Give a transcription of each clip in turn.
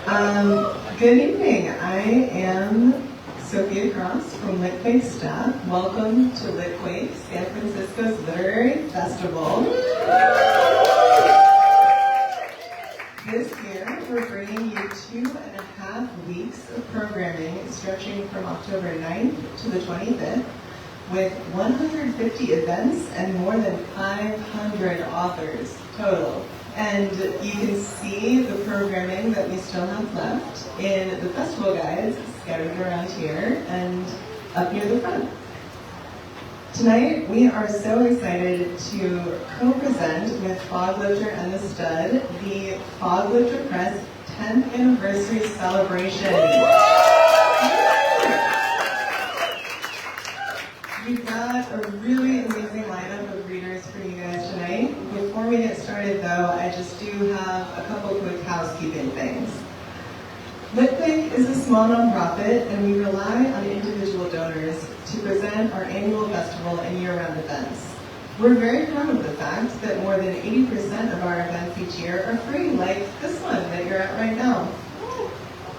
Good evening. I am Sophia Cross from LitQuake staff. Welcome to LitQuake, San Francisco's Literary Festival. This year, we're bringing you 2.5 weeks of programming stretching from October 9th to the 25th with 150 events and more than 500 authors total. And you can see the programming that we still have left in the festival guides scattered around here and up near the front. Tonight, we are so excited to co-present with Foglifter and the Stud the Foglifter Press 10th Anniversary Celebration. We've got a really amazing lineup of readers for you guys tonight. Before we get started though, I just do have a couple quick housekeeping things. LitQuake is a small nonprofit and we rely on individual donors to present our annual festival and year-round events. We're very proud of the fact that more than 80% of our events each year are free, like this one that you're at right now.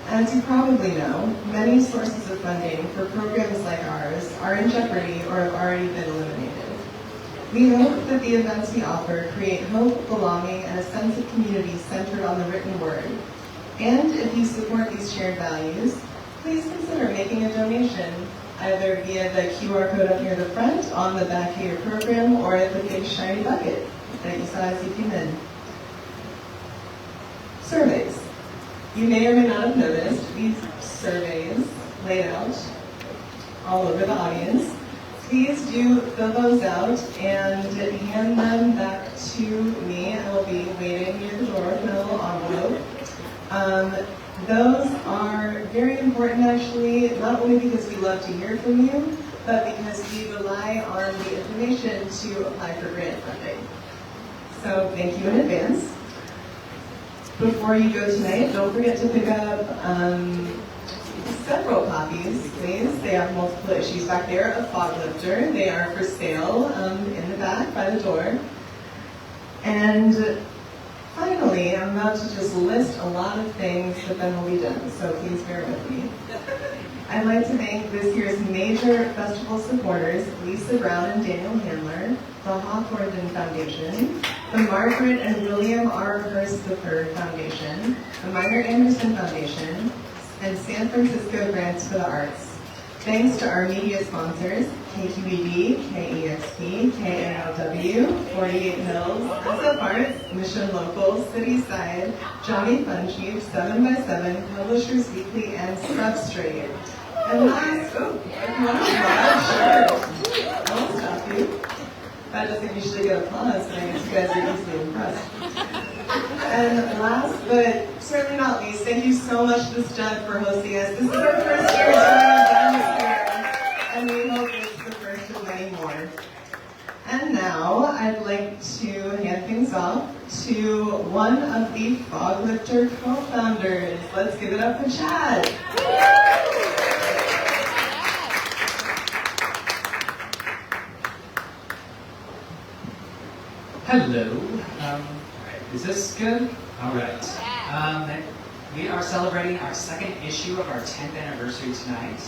As you probably know, many sources of funding for programs like ours are in jeopardy or have already been eliminated. We hope that the events we offer create hope, belonging, and a sense of community centered on the written word. And if you support these shared values, please consider making a donation, either via the QR code up near the front, on the back of your program, or at the big shiny bucket that you saw as you came in. Surveys. You may or may not have noticed these surveys laid out all over the audience. Please do fill those out and hand them back to me. I will be waiting near the door with a little envelope. Those are very important actually, not only because we love to hear from you, but because we rely on the information to apply for grant funding. So thank you in advance. Before you go tonight, don't forget to pick up several copies, please. They have multiple issues back there of Foglifter. They are for sale in the back by the door. And finally, I'm about to just list a lot of things, but then we'll be done, so please bear with me. I'd like to thank this year's major festival supporters, Lisa Brown and Daniel Handler, the Hawthornden Foundation, the Margaret and William R. Hurst III Foundation, the Minor Anderson Foundation, and San Francisco Grants for the Arts. Thanks to our media sponsors, KQED, KEXP, KNLW, 48 Hills, SF Arts, Mission Local, City Side, Johnny Funchief, 7x7, Publishers Weekly, and Substrate. And last, if you want to sure. I won't stop you. That doesn't usually get applause, but I guess you guys are easily impressed. And last, but certainly not least, thank you so much to the Stud for hosting us. This is our first year doing events here, and we hope it's the first of many more. And now, I'd like to hand things off to one of the Foglifter co-founders. Let's give it up for Chad. Hello. Is this good? All right. We are celebrating our second issue of our 10th anniversary tonight.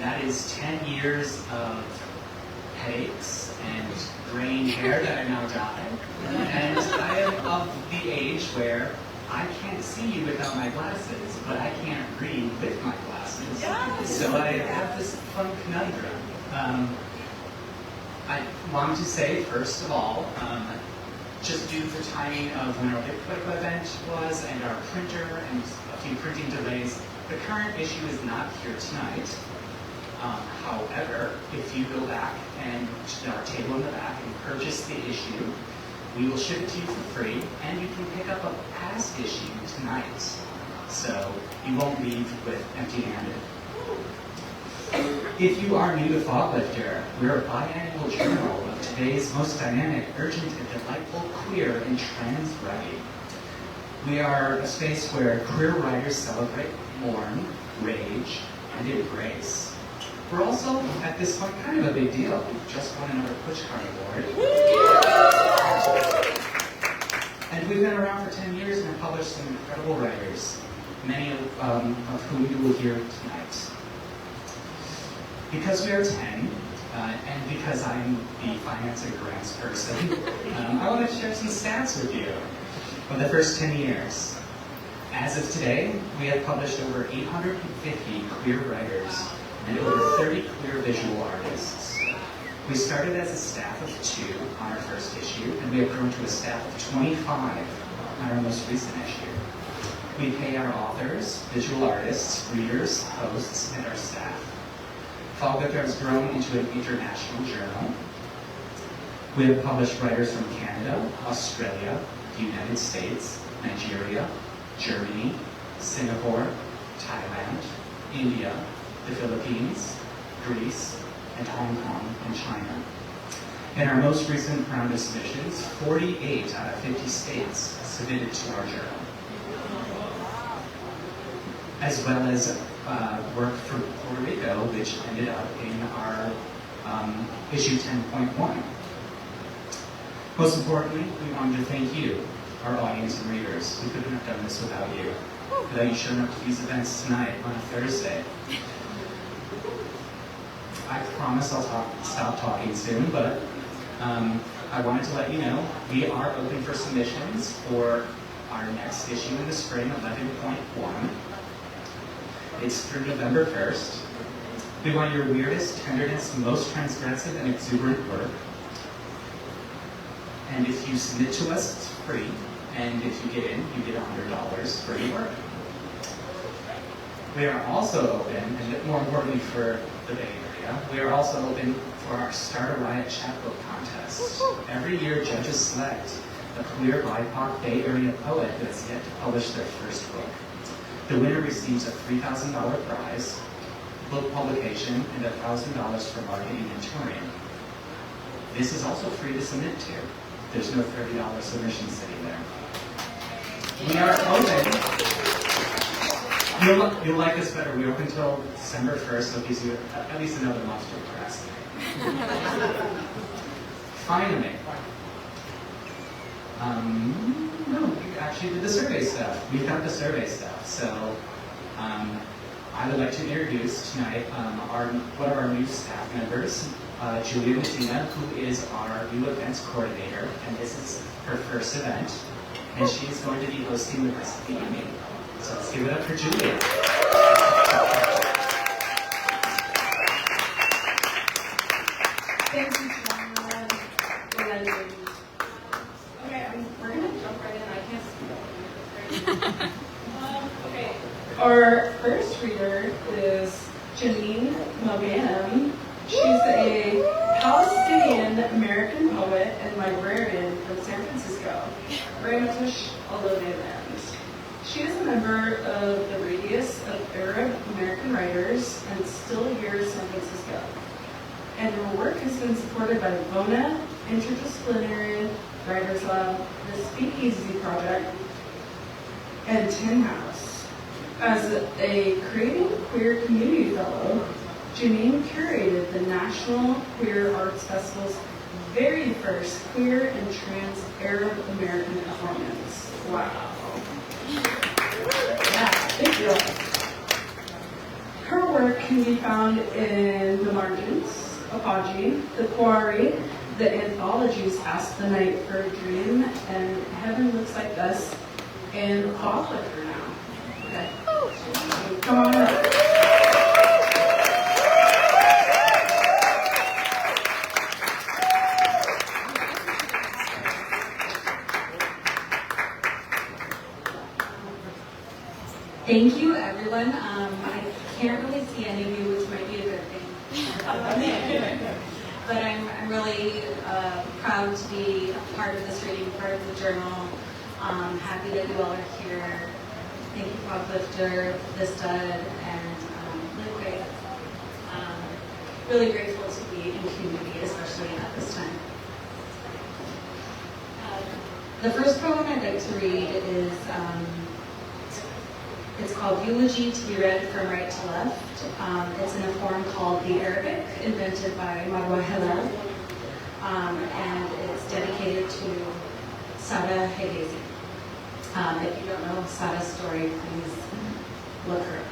That is 10 years of headaches and graying hair that are now dyed. And I am of the age where I can't see you without my glasses, but I can't read with my glasses. So I have this fun conundrum. I wanted to say, first of all, just due to the timing of when our LitQuake event was and our printer and a few printing delays, the current issue is not here tonight. However, if you go back and to our table in the back and purchase the issue, we will ship it to you for free, and you can pick up a past issue tonight. So you won't leave with empty-handed. If you are new to Foglifter, we're a biannual journal of today's most dynamic, urgent, and delightful queer and trans writing. We are a space where queer writers celebrate, mourn, rage, and embrace. We're also, at this point, kind of a big deal. We've just won another Pushcart Award. And we've been around for 10 years and have published some incredible writers. many of whom you will hear tonight. Because we are 10, and because I'm the finance and grants person, I want to share some stats with you for the first 10 years. As of today, we have published over 850 queer writers and over 30 queer visual artists. We started as a staff of 2 on our first issue, and we have grown to a staff of 25 on our most recent issue. We pay our authors, visual artists, readers, hosts, and our staff. Foglifter has grown into an international journal. We have published writers from Canada, Australia, the United States, Nigeria, Germany, Singapore, Thailand, India, the Philippines, Greece, and Hong Kong and China. In our most recent round of submissions, 48 out of 50 states submitted to our journal, as well as work for Puerto Rico, which ended up in our issue 10.1. Most importantly, we wanted to thank you, our audience and readers. We couldn't have done this without you, without you showing up to these events tonight on a Thursday. I promise I'll stop talking soon, but I wanted to let you know we are open for submissions for our next issue in the spring, 11.1. It's through November 1st. We want your weirdest, tenderest, most transgressive, and exuberant work. And if you submit to us, it's free. And if you get in, you get $100 for your work. We are also open, and more importantly for the Bay Area, we are also open for our Start a Riot chapbook contest. Every year, judges select a queer BIPOC Bay Area poet who has yet to publish their first book. The winner receives a $3,000 prize, book publication, and $1,000 for marketing and touring. This is also free to submit to. There's no $30 submission sitting there. We are open. You'll like this better. We're open until December 1st, so it gives you at least another month to procrastinate. Finally, no, we actually did the survey stuff. We've got the survey stuff. So I would like to introduce tonight one of our new staff members, Janine Mogannam, who is our new events coordinator, and this is her first event, and she's going to be hosting the rest of the evening. So let's give it up for Julia. Thank you, John. Okay, we're going to jump right in. I can't speak. Okay. Our first reader is Janine Mogannam. She's a Palestinian American poet and librarian from San Francisco, very much a Lode land. She is a member of the Radius of Arab American Writers and still here in San Francisco. And her work has been supported by VONA, Interdisciplinary Writers Lab, the Speakeasy Project, and Tin House. As a Creating Queer Community Fellow, Janine curated the National Queer Arts Festival's very first queer and trans Arab American performance. Wow. Yeah, thank you. Her work can be found in The Margins, Apogee, The Quarry, the anthologies Ask the Night for a Dream, and Heaven Looks Like This, and Foglifter now. Okay. Come on up. Thank you, everyone. I can't really see any of you, which might be a good thing. But I'm really proud to be a part of this reading, part of the journal. Happy that you all are here. Thank you, Foglifter, The Stud, and LitQuake. Really grateful to be in community, especially at this time. The first poem I'd like to read is it's called Eulogy to be read from right to left. It's in a form called the Arabic, invented by Marwa Hillel, and it's dedicated to Sada Hegazi. If you don't know Sada's story, please look her up.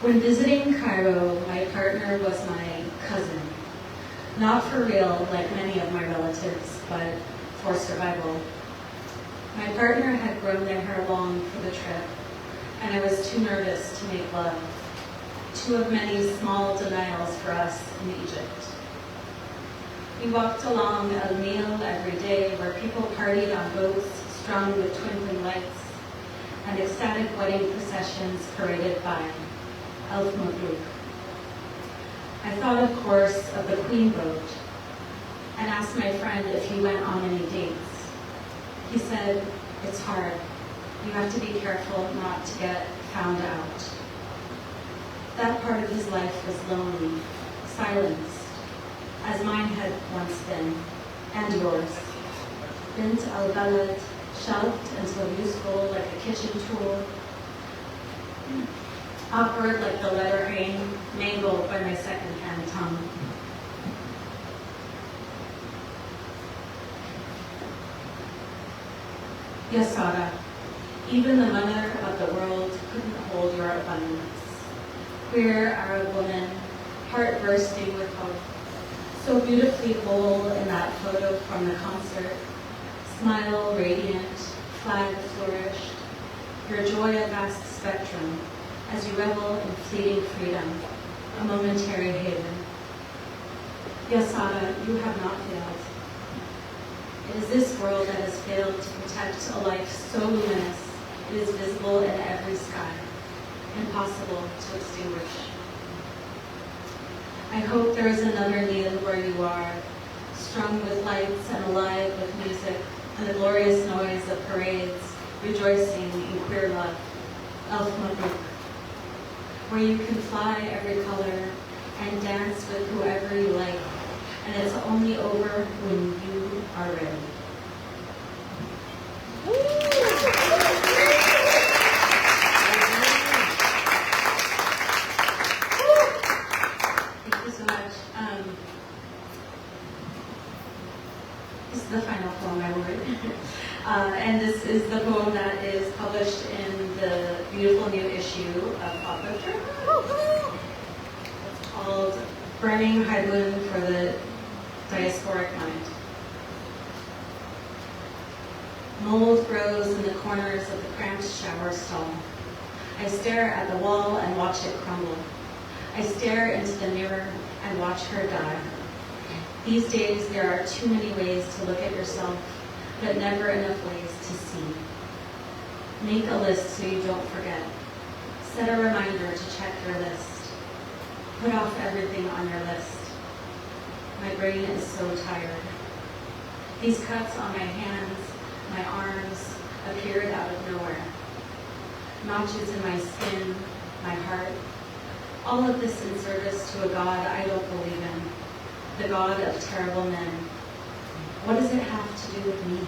When visiting Cairo, my partner was my cousin. Not for real, like many of my relatives, but for survival. My partner had grown their hair long for the trip, and I was too nervous to make love. Two of many small denials for us in Egypt. We walked along a meal every day where people partied on boats strung with twinkling lights, and ecstatic wedding processions paraded by. Elf Mabruk. I thought, of course, of the Queen boat, and asked my friend if he went on any dates. He said, it's hard. You have to be careful not to get found out. That part of his life was lonely, silenced, as mine had once been, and yours. Bint al-Balad, shelved until useful like a kitchen tool. Awkward like the letter A, mangled by my second-hand tongue. Yasara, even the mother of the world couldn't hold your abundance. Queer Arab woman, heart bursting with hope, so beautifully whole in that photo from the concert, smile radiant, flag flourished, your joy a vast spectrum, as you revel in fleeting freedom, a momentary haven. Yasara, you have not failed. It is this world that has failed to protect a life so luminous it is visible in every sky, impossible to extinguish. I hope there is another Nil where you are, strung with lights and alive with music and the glorious noise of parades, rejoicing in queer love. Elf Mabruk, where you can fly every color and dance with whoever you like, and it's only over when you are ready. Thank you so much. This is the final poem I wrote. And this is the poem that is published in the beautiful new issue of Foglifter. It's called Burning Haidun for the Diasporic Mind. Mold grows in the corners of the cramped shower stall. I stare at the wall and watch it crumble. I stare into the mirror and watch her die. These days, there are too many ways to look at yourself, but never enough ways to see. Make a list so you don't forget. Set a reminder to check your list. Put off everything on your list. My brain is so tired. These cuts on my hands, my arms, appeared out of nowhere. Notches in my skin, my heart. All of this in service to a God I don't believe in. The God of terrible men. What does it have to do with me?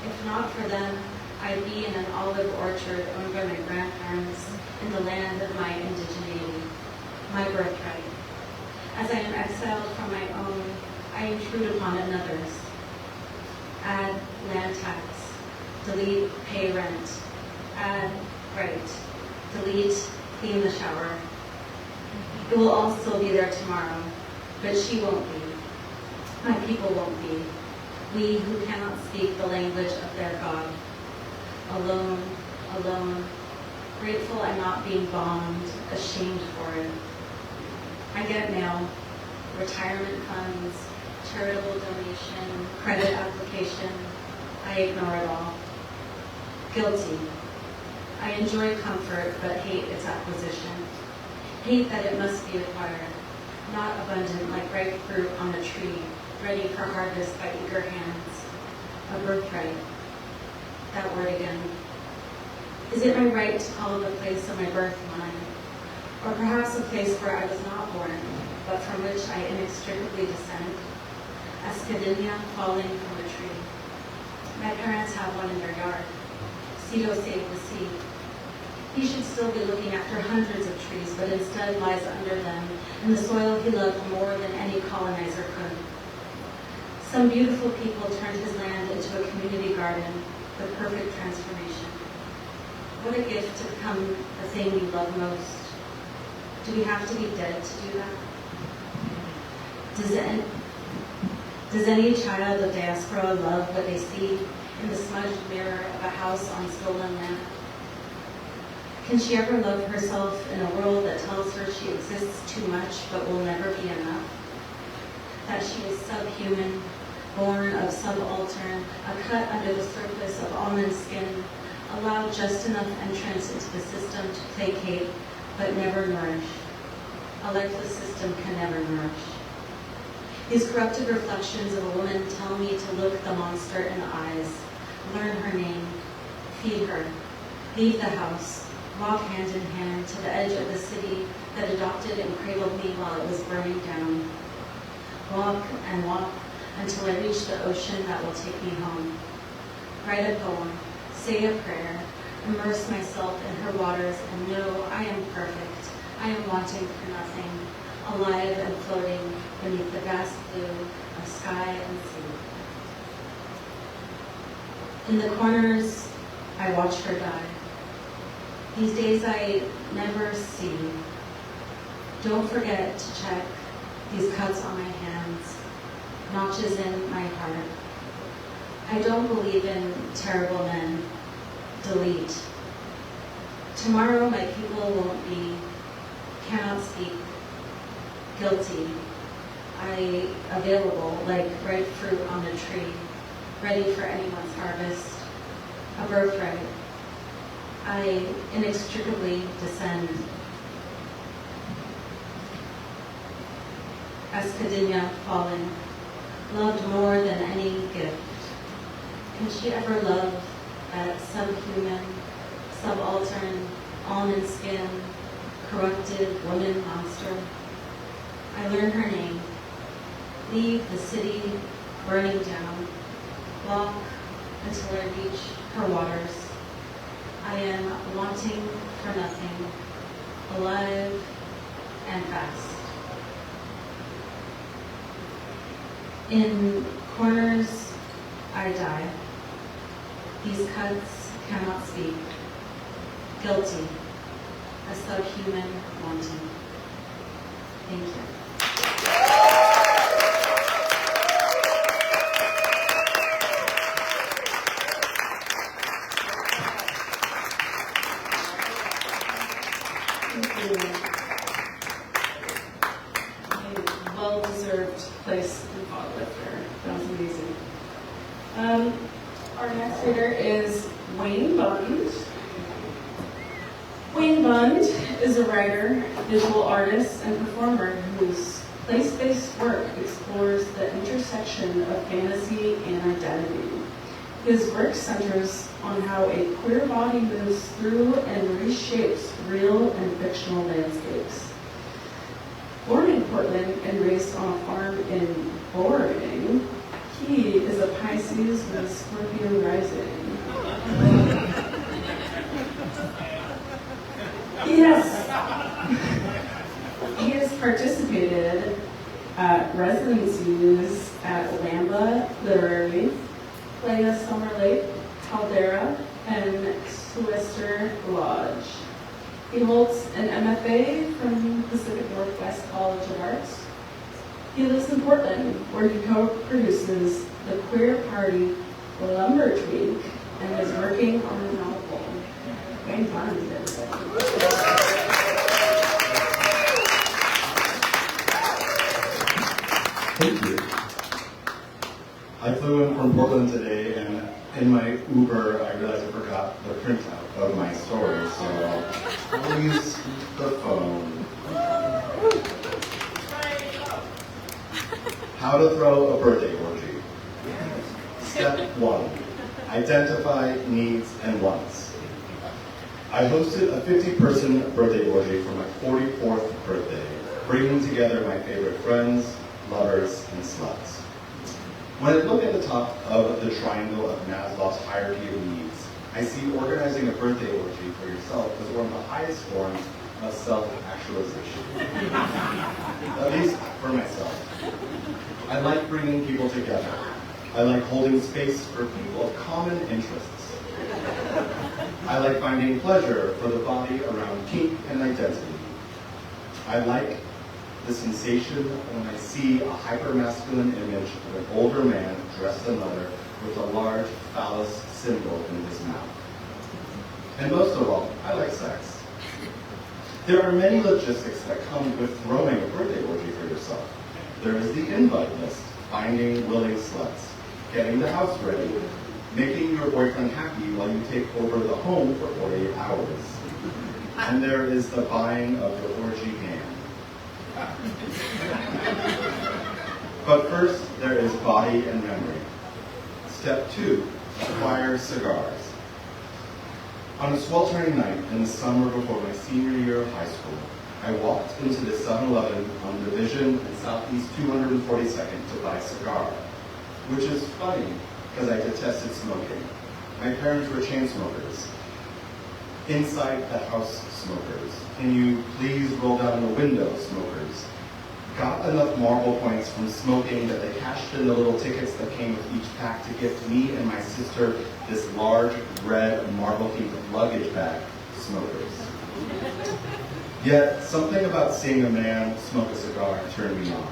If not for them, I'd be in an olive orchard owned by my grandparents in the land of my indigeneity, my birthright. As I am exiled from my own, I intrude upon another's. Add land tax, delete pay rent, add right, delete clean the shower. It will all still be there tomorrow, but she won't be. My people won't be. We who cannot speak the language of their God. Alone, alone, grateful I'm not being bombed, ashamed for it. I get mail, retirement funds, charitable donation, credit application. I ignore it all. Guilty. I enjoy comfort, but hate its acquisition. Hate that it must be acquired, not abundant like ripe fruit on a tree, ready for harvest by eager hands. A birthright. That word again. Is it my right to call the place of my birth mine? Or perhaps a place where I was not born, but from which I inextricably descend? A scadinia falling from a tree. My parents have one in their yard. Cedo saved the seed. He should still be looking after hundreds of trees, but instead lies under them in the soil he loved more than any colonizer could. Some beautiful people turned his land into a community garden, the perfect transformation. What a gift to become the thing you love most. Do we have to be dead to do that? Does any child of diaspora love what they see in the smudged mirror of a house on stolen land? Can she ever love herself in a world that tells her she exists too much but will never be enough? That she is subhuman, born of subaltern, a cut under the surface of almond skin, allowed just enough entrance into the system to placate but never nourish. A lifeless system can never nourish. These corrupted reflections of a woman tell me to look the monster in the eyes, learn her name, feed her, leave the house, walk hand in hand to the edge of the city that adopted and cradled me while it was burning down. Walk and walk until I reach the ocean that will take me home. Write a poem, say a prayer, immerse myself in her waters and know I am perfect. I am wanting for nothing, alive and floating beneath the vast blue of sky and sea. In the corners, I watch her die. These days I never see. Don't forget to check these cuts on my hands, notches in my heart. I don't believe in terrible men. Delete. Tomorrow my people won't be, cannot speak, guilty. I available like ripe fruit on a tree, ready for anyone's harvest, a birthright. I inextricably descend. Escadilla falling, loved more than any gift. Can she ever love that subhuman, subaltern, almond skin, corrupted woman monster? I learn her name, leave the city burning down, walk until I reach her waters. I am wanting for nothing, alive and fast. In corners, I die. These cuts cannot speak. Guilty, a subhuman wanting. Thank you. Well-deserved place in Foglifter. That was amazing. Our next reader is Wayne Bund. Wayne Bund is a writer, visual artist, and performer whose place-based work explores the intersection of fantasy and identity. His work centers on how a queer body moves through and reshapes real and fictional landscapes. Born in Portland and raised on a farm in Oregon, he is a Pisces with a Scorpio rising. He has participated at residencies at Lamba Literary, Playa Summer Lake, Caldera, and Swister Lodge. He holds an MFA from Pacific Northwest College of Arts. He lives in Portland, where he co-produces the queer party Lumber Tweak and is working on a novel. Wayne Bund, Thank you. I flew in from Portland today, and in my Uber, I realized I forgot the printout of my story, so I'll use the phone. How to throw a birthday orgy. Step 1. Identify needs and wants. I hosted a 50-person birthday orgy for my 44th birthday, bringing together my favorite friends, lovers, and sluts. When I look at the top of the triangle of Maslow's hierarchy of needs, I see organizing a birthday orgy for yourself as one of the highest forms of self-actualization. At least for myself. I like bringing people together. I like holding space for people of common interests. I I like finding pleasure for the body around kink and identity. I like the sensation when I see a hyper-masculine image of an older man dressed in leather with a large phallus symbol in his mouth. And most of all, I like sex. There are many logistics that come with throwing a birthday orgy for yourself. There is the invite list, finding willing sluts, getting the house ready, making your boyfriend happy while you take over the home for 48 hours. And there is the buying of the orgy ham. But first, there is body and memory. Step 2, acquire cigars. On a sweltering night in the summer before my senior year of high school, I walked into the 7-Eleven on Division and Southeast 242nd to buy a cigar, which is funny because I detested smoking. My parents were chain smokers. Inside the house smokers. Can you please roll down the window smokers? Got enough marble points from smoking that they cashed in the little tickets that came with each pack to gift me and my sister this large red marble-themed luggage bag, smokers. Yet, something about seeing a man smoke a cigar turned me on.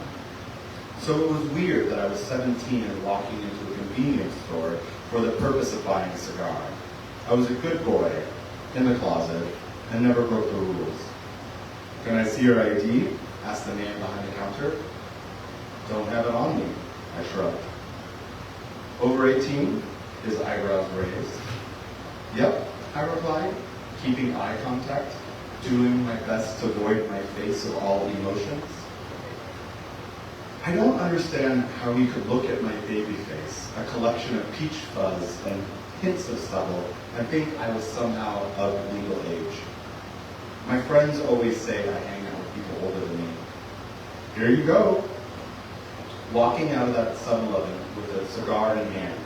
So it was weird that I was 17 and walking into a convenience store for the purpose of buying a cigar. I was a good boy, in the closet, and never broke the rules. Can I see your ID? Asked the man behind the counter. Don't have it on me, I shrugged. Over 18? His eyebrows raised. Yep, I replied, keeping eye contact, doing my best to void my face of all emotions. I don't understand how he could look at my baby face, a collection of peach fuzz and hints of stubble, and think I was somehow of legal age. My friends always say I hang out with people older than me. Here you go. Walking out of that 7-Eleven with a cigar in hand,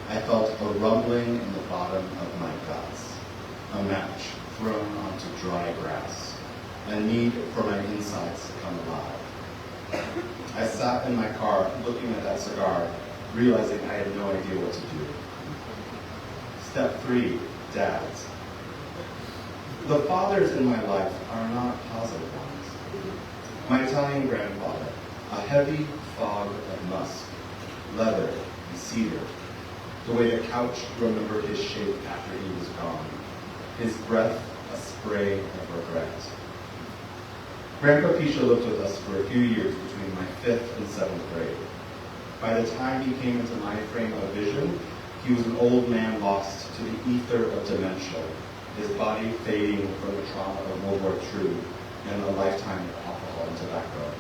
I felt a rumbling in the bottom of my guts, a match thrown onto dry grass, a need for my insides to come alive. I sat in my car looking at that cigar, realizing I had no idea what to do. Step 3, dads. The fathers in my life are not positive ones. My Italian grandfather, a heavy fog of musk, leather, and cedar. The way the couch remembered his shape after he was gone. His breath, a spray of regret. Grandpa Pisha lived with us for a few years between my 5th and 7th grade. By the time he came into my frame of vision, he was an old man lost to the ether of dementia, his body fading from the trauma of World War II and a lifetime of alcohol and tobacco.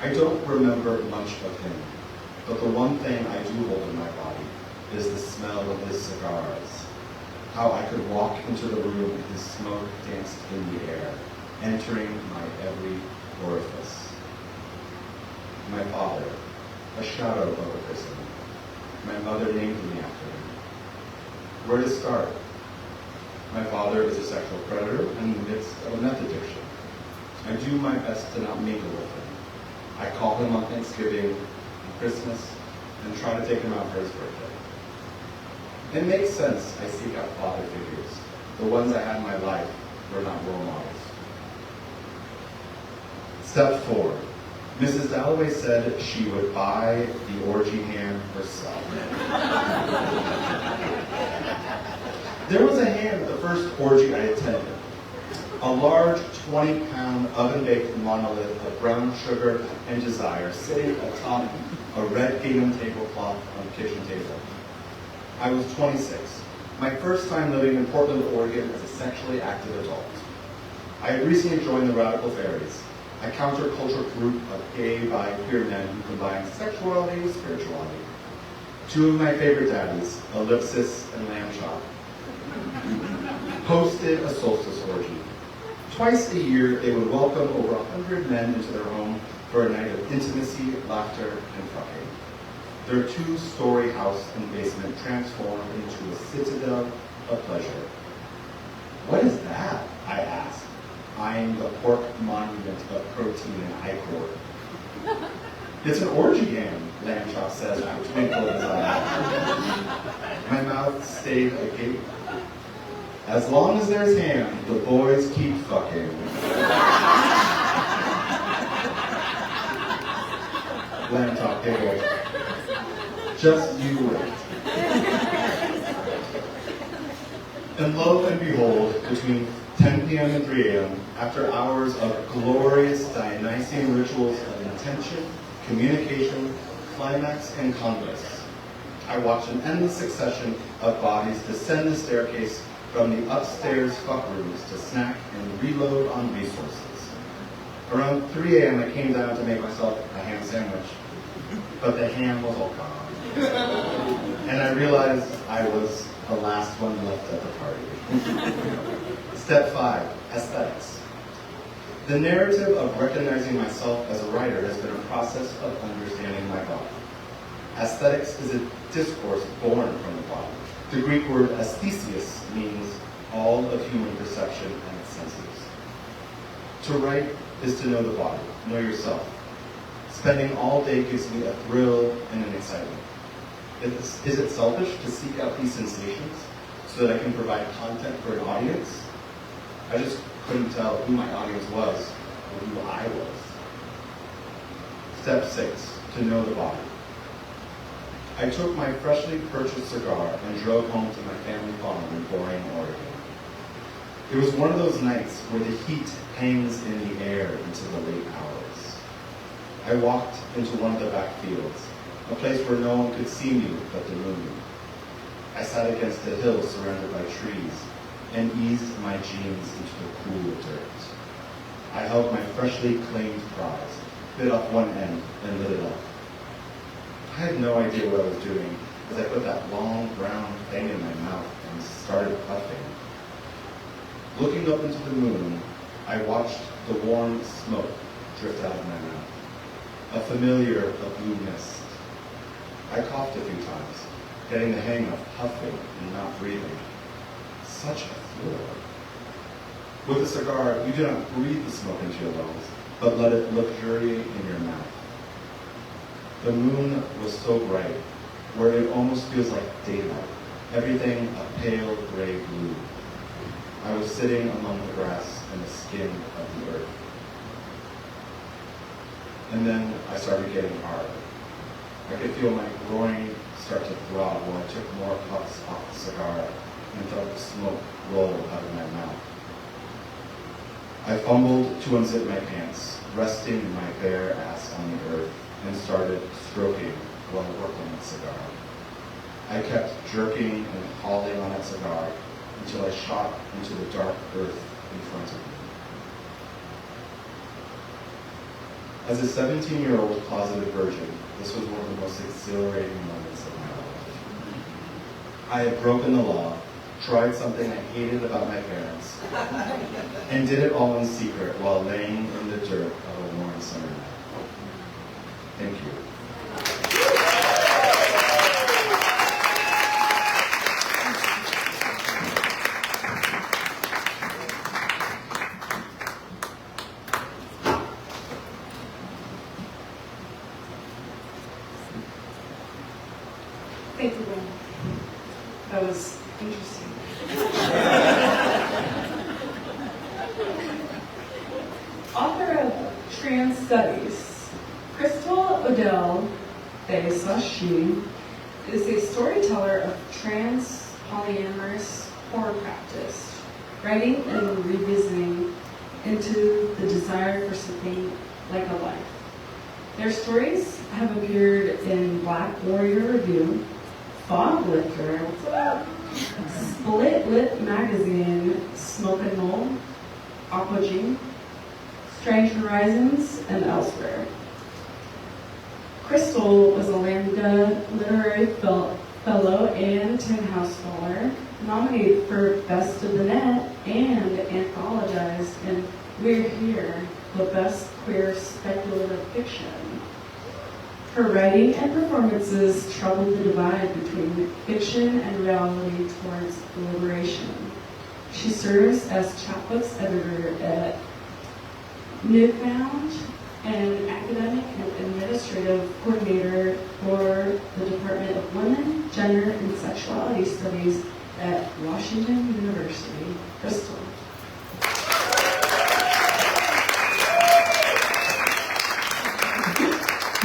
I don't remember much of him, but the one thing I do hold in my body is the smell of his cigars. How I could walk into the room and his smoke danced in the air, entering my every orifice. My father, a shadow of a person. My mother named me after him. Where to start? My father is a sexual predator in the midst of a meth addiction. I do my best to not mingle with him. I call him on Thanksgiving and Christmas and try to take him out for his birthday. It makes sense I seek out father figures. The ones I had in my life were not role models. Step 4. Mrs. Dalloway said she would buy the orgy ham herself. There was a ham at the first orgy I attended. A large 20-pound oven-baked monolith of brown sugar and desire sitting atop a red gingham tablecloth on the kitchen table. I was 26, my first time living in Portland, Oregon as a sexually active adult. I had recently joined the Radical Fairies, a counterculture group of gay, bi, queer men who combine sexuality with spirituality. 2 of my favorite daddies, Ellipsis and Lamb Chop, hosted a solstice orgy. Twice a year, they would welcome over 100 men into their home for a night of intimacy, laughter, and fucking. Their 2-story house and basement transformed into a citadel of pleasure. What is that? I asked, eyeing the pork monument of protein and ichor. It's an orgy ham, Lamb Chop says with a twinkle in his eye. My mouth stayed agape. As long as there's ham, the boys keep fucking. Lamb talk, hey boys. Just you wait. And lo and behold, between 10 p.m. and 3 a.m., after hours of glorious Dionysian rituals of intention, communication, climax, and congress, I watched an endless succession of bodies descend the staircase from the upstairs fuck rooms to snack and reload on resources. Around 3 a.m. I came down to make myself a ham sandwich, but the ham was all gone. And I realized I was the last one left at the party. Step 5, aesthetics. The narrative of recognizing myself as a writer has been a process of understanding my body. Aesthetics is a discourse born from the body. The Greek word aesthesios means all of human perception and its senses. To write is to know the body, know yourself. Spending all day gives me a thrill and an excitement. Is it selfish to seek out these sensations so that I can provide content for an audience? I just couldn't tell who my audience was or who I was. Step 6, to know the body. I took my freshly purchased cigar and drove home to my family farm in Boring, Oregon. It was one of those nights where the heat hangs in the air into the late hours. I walked into one of the back fields, a place where no one could see me but the moon. I sat against a hill surrounded by trees and eased my jeans into the pool of dirt. I held my freshly claimed prize, bit off one end, and lit it up. I had no idea what I was doing as I put that long brown thing in my mouth and started puffing. Looking up into the moon, I watched the warm smoke drift out of my mouth, a familiar blue mist. I coughed a few times, getting the hang of puffing and not breathing. Such a thrill. With a cigar, you do not breathe the smoke into your lungs, but let it luxuriate in your mouth. The moon was so bright, where it almost feels like daylight, everything a pale gray blue. I was sitting among the grass and the skin of the earth. And then I started getting hard. I could feel my groin start to throb while I took more puffs off the cigar and felt the smoke roll out of my mouth. I fumbled to unzip my pants, resting my bare ass on the earth, and started stroking while working the cigar. I kept jerking and hauling on that cigar until I shot into the dark earth in front of me. As a 17-year-old closeted virgin, this was one of the most exhilarating moments of my life. I had broken the law, tried something I hated about my parents, and did it all in secret while laying in the dirt of a warm summer night. Thank you. Thank you, Wayne. That was interesting. Author of Trans Studies, Odelle, they/she, is a storyteller of trans polyamorous horror practice, writing and revisiting into the desire for something like a life. Their stories have appeared in Black Warrior Review, Foglifter, Split Lip Magazine, Smoke and Mold, Aquagene, Strange Horizons, and elsewhere. Crystal was a Lambda Literary Fellow and Tin House Scholar, nominated for Best of the Net and anthologized in We're Here, the Best Queer Speculative Fiction. Her writing and performances traveled the divide between fiction and reality towards deliberation. She serves as chapbooks editor at Newfound and academic and administrative coordinator for the Department of Women, Gender, and Sexuality Studies at Washington University, Bristol.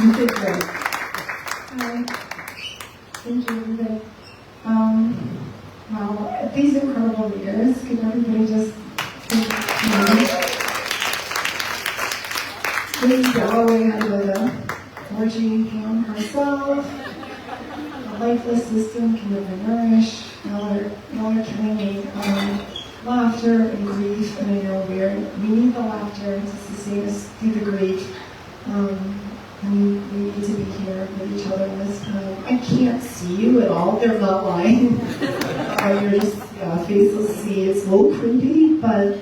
You did great. Hi. Thank you, everybody. Wow, these incredible readers, could everybody just Lady Galloway had a orgy ham herself. A lifeless system can never nourish. Y'all are killing me. Laughter and grief, and I know we need the laughter to sustain us through the grief. And we need to be here with each other in this time. I can't see you at all. They're not lying. You're just faceless see. It's a little creepy, but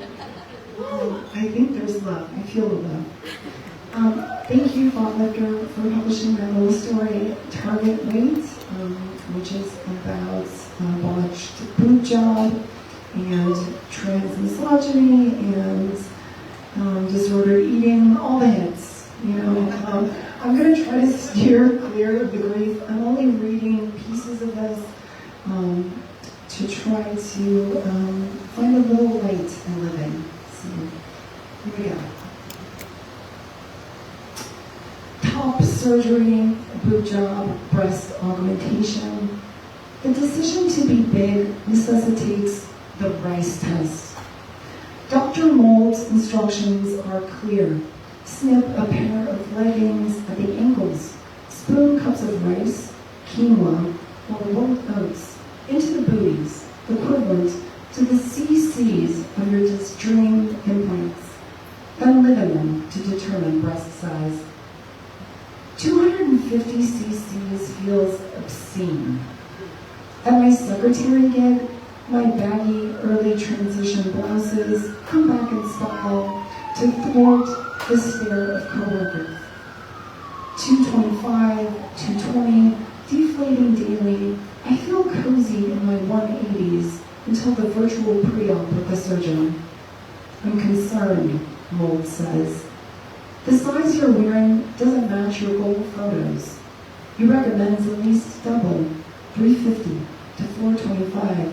I think there's love. I feel the love. Thank you, Foglifter, for publishing my little story, Target Weight, which is about botched boob job and trans misogyny and disordered eating, all the hits. I'm going to try to steer clear of the grief. I'm only reading pieces of this to try to find a little light in living. So, here we go. Top surgery, boob job, breast augmentation. The decision to be big necessitates the rice test. Dr. Mold's instructions are clear. Snip a pair of leggings at the ankles, spoon cups of rice, quinoa, or rolled oats into the booties, equivalent to the CCs of your disjointed implants. Then live in them to determine breast size. 250 cc's feels obscene. At my secretary gig, my baggy early transition blouses come back in style to thwart the stare of coworkers. 225, 220, deflating daily. I feel cozy in my 180s until the virtual pre-op with the surgeon. I'm concerned, Mold says. The size you're wearing doesn't match your goal photos. He recommends at least double, 350 to 425.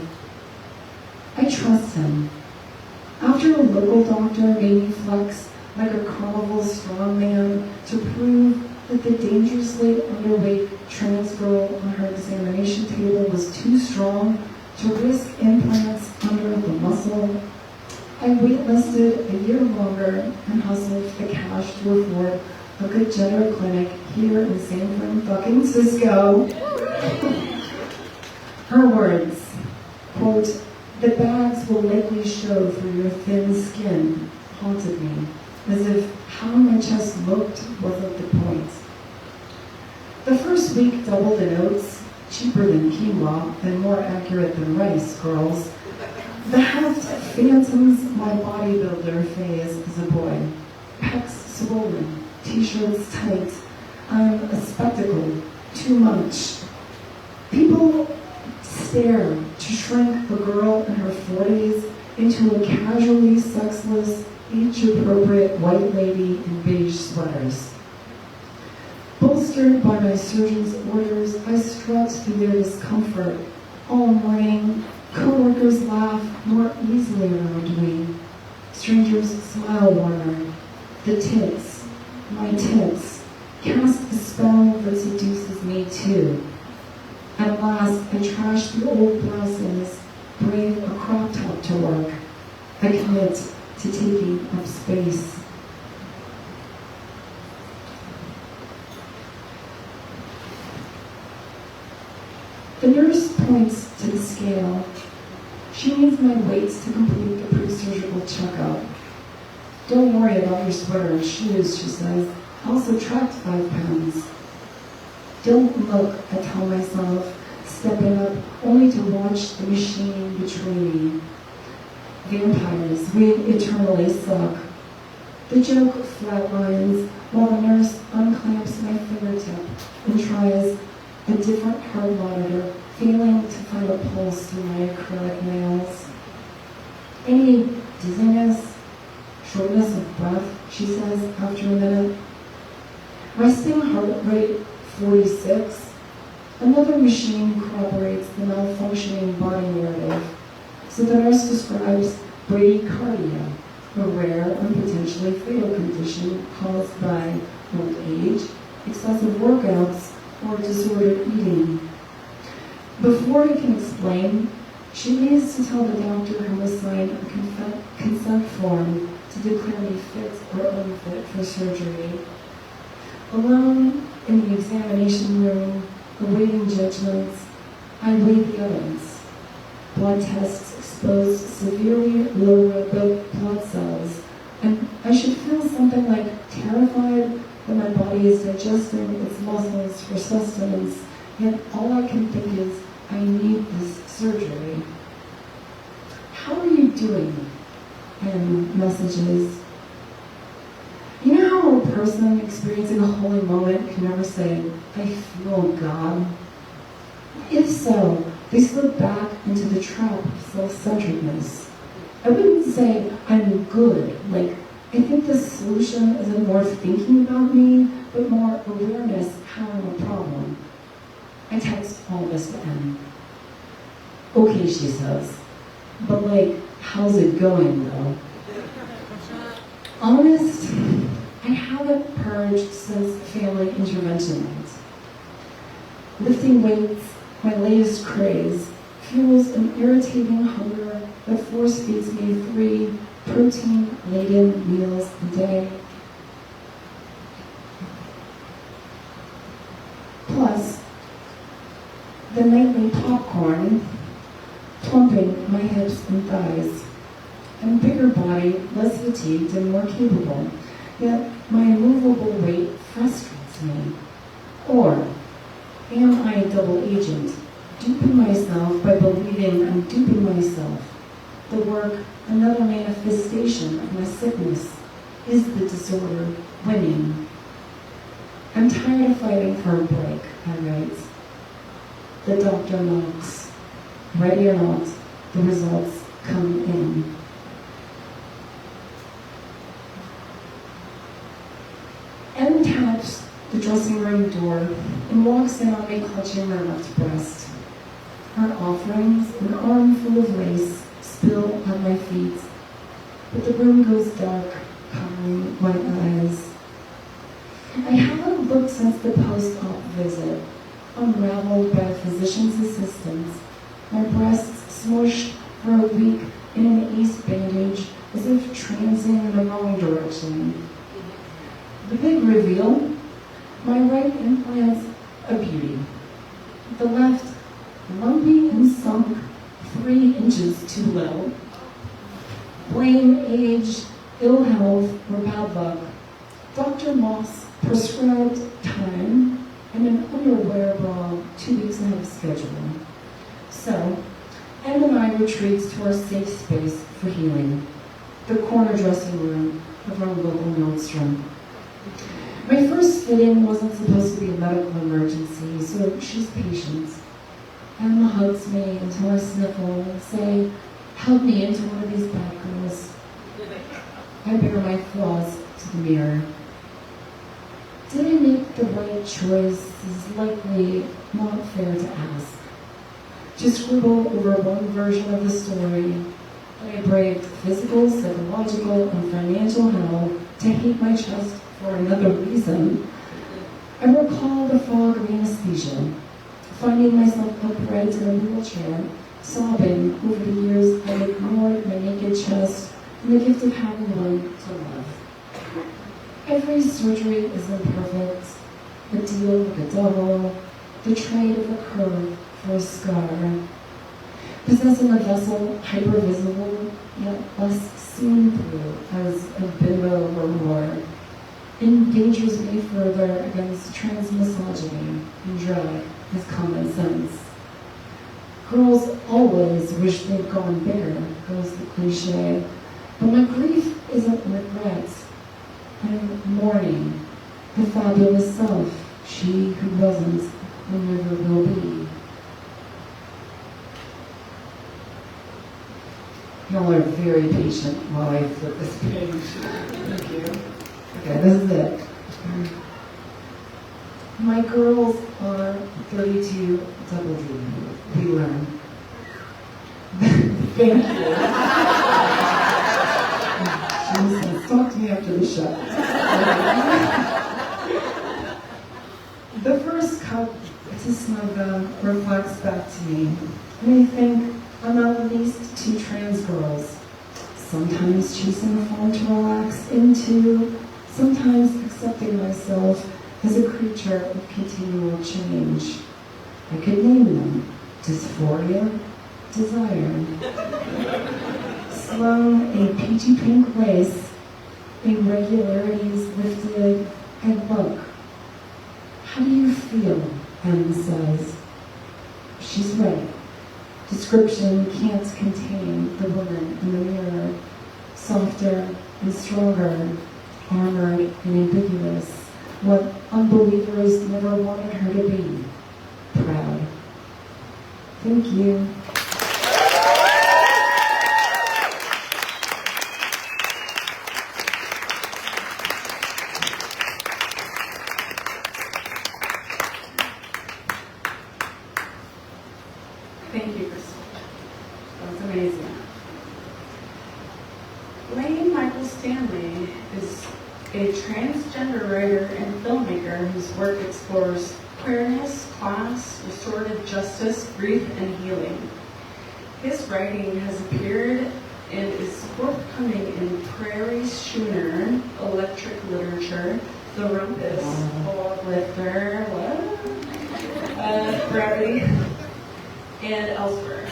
I trust him. After a local doctor made me flex like a carnival strongman to prove that the dangerously underweight trans girl on her examination table was too strong to risk implants under the muscle, I waitlisted a year longer and hustled for the cash to afford a good gender clinic here in San Francisco. Her words, quote, "The bags will likely show through your thin skin," haunted me, as if how my chest looked wasn't the point. The first week doubled in oats, cheaper than quinoa and more accurate than rice, girls. The heft phantoms my bodybuilder phase as a boy. Pecs swollen, t-shirts tight. I'm a spectacle, too much. People stare to shrink a girl in her 40s into a casually sexless, age-appropriate white lady in beige sweaters. Bolstered by my surgeon's orders, I strut through their discomfort. All morning, coworkers laugh more easily around me. Strangers smile warmer. The tits, my tits, cast a spell that seduces me too. At last, I trash the old blouses, bring a crop top to work. I commit to taking up space. The nurse points to the scale. She needs my weights to complete the pre-surgical checkup. Don't worry about your sweater and shoes, she says. I'll subtract 5 pounds. Don't look, I tell myself, stepping up only to watch the machine betray me. Vampires, we eternally suck. The joke flatlines while the nurse unclamps my fingertip and tries a different heart monitor, failing to find a pulse through my acrylic nails. I need dizziness, shortness of breath, she says after a minute. Resting heart rate 46. Another machine corroborates the malfunctioning body narrative. So the nurse describes bradycardia, a rare and potentially fatal condition caused by old age, excessive workouts, or disordered eating. Before I can explain, she needs to tell the doctor who will sign a consent form to declare me fit or unfit for surgery. Alone in the examination room, awaiting judgments, I weigh the evidence. Blood tests exposed severely low red blood cells, and I should feel something like terrified that my body is digesting its muscles for sustenance, yet all I can think is, I need this surgery. How are you doing? And messages. You know how a person experiencing a holy moment can never say, I feel God? If so, they slip back into the trap of self-centeredness. I wouldn't say I'm good, like I think the solution isn't more thinking about me, but more awareness how I'm a problem. I text all this to Em. Okay, she says, but like, how's it going though? Honest, I haven't purged since family intervention night. Lifting weights, my latest craze, fuels an irritating hunger that force feeds me 3 protein-laden meals a day. Plus, the nightly popcorn, plumping my hips and thighs. I'm bigger body, less fatigued, and more capable, yet my immovable weight frustrates me. Or, am I a double agent, duping myself by believing I'm duping myself? The work, another manifestation of my sickness, is the disorder winning. I'm tired of fighting for a break, I write. The doctor knocks. Ready or not, the results come in. Em taps the dressing room door and walks in on me clutching my left breast. Her offerings, an armful of lace, spill at my feet, but the room goes dark, covering my eyes. I haven't looked since the post-op visit, unraveled by a physician's assistance, my breasts smushed for a week in an ace bandage as if transing in the wrong direction. The big reveal, my right implant's a beauty. The left, lumpy and sunk 3 inches too low. Blame age, ill health, or bad luck. Dr. Moss prescribed time and an underwear bra 2 weeks ahead of schedule. So, Em and I retreat to our safe space for healing, the corner dressing room of our local Nordstrom. My first fitting wasn't supposed to be a medical emergency, so she's patient. Emma hugs me until I sniffle and say, help me into one of these bad girls. I bear my flaws to the mirror. Did I make the right choice is likely not fair to ask. To scribble over one version of the story, that I braved physical, psychological, and financial hell to hate my chest for another reason. I recall the fog of anesthesia, finding myself upright in a wheelchair, sobbing over the years I ignored my naked chest and the gift of having one to love. Every surgery is imperfect, a deal with a devil, the trade of a curve for a scar. Possessing a vessel hyper-visible, yet less seen through as a bimbo or more, endangers me further against trans-misogyny and drag as common sense. Girls always wish they'd gone bigger, goes the cliche, but my grief isn't regret. I'm mourning the fabulous self, she who wasn't and never will be. Y'all are very patient while I flip this page. Thank you. Okay, this is it. My girls are 32 double D, we learn. Thank you. Jesus, talk to me after the show. The first cup to Snugga reflects back to me. And I think I'm at least two trans girls, sometimes choosing a form to relax into, sometimes accepting myself as a creature of continual change. I could name them: dysphoria, desire. Slung a peachy pink lace, irregularities lifted, and look. How do you feel? Em says. She's right. Description can't contain the woman in the mirror. Softer and stronger, armored and ambiguous. What unbelievers never wanted her to be. Proud. Thank you. Thank you, Crystal. That was amazing. Wayne Michael Stanley is a transgender writer and filmmaker whose work explores queerness, class, restorative justice, grief, and healing. His writing has appeared and is forthcoming in Prairie Schooner, Electric Literature, The Rumpus, Foglifter, Gravity, and elsewhere.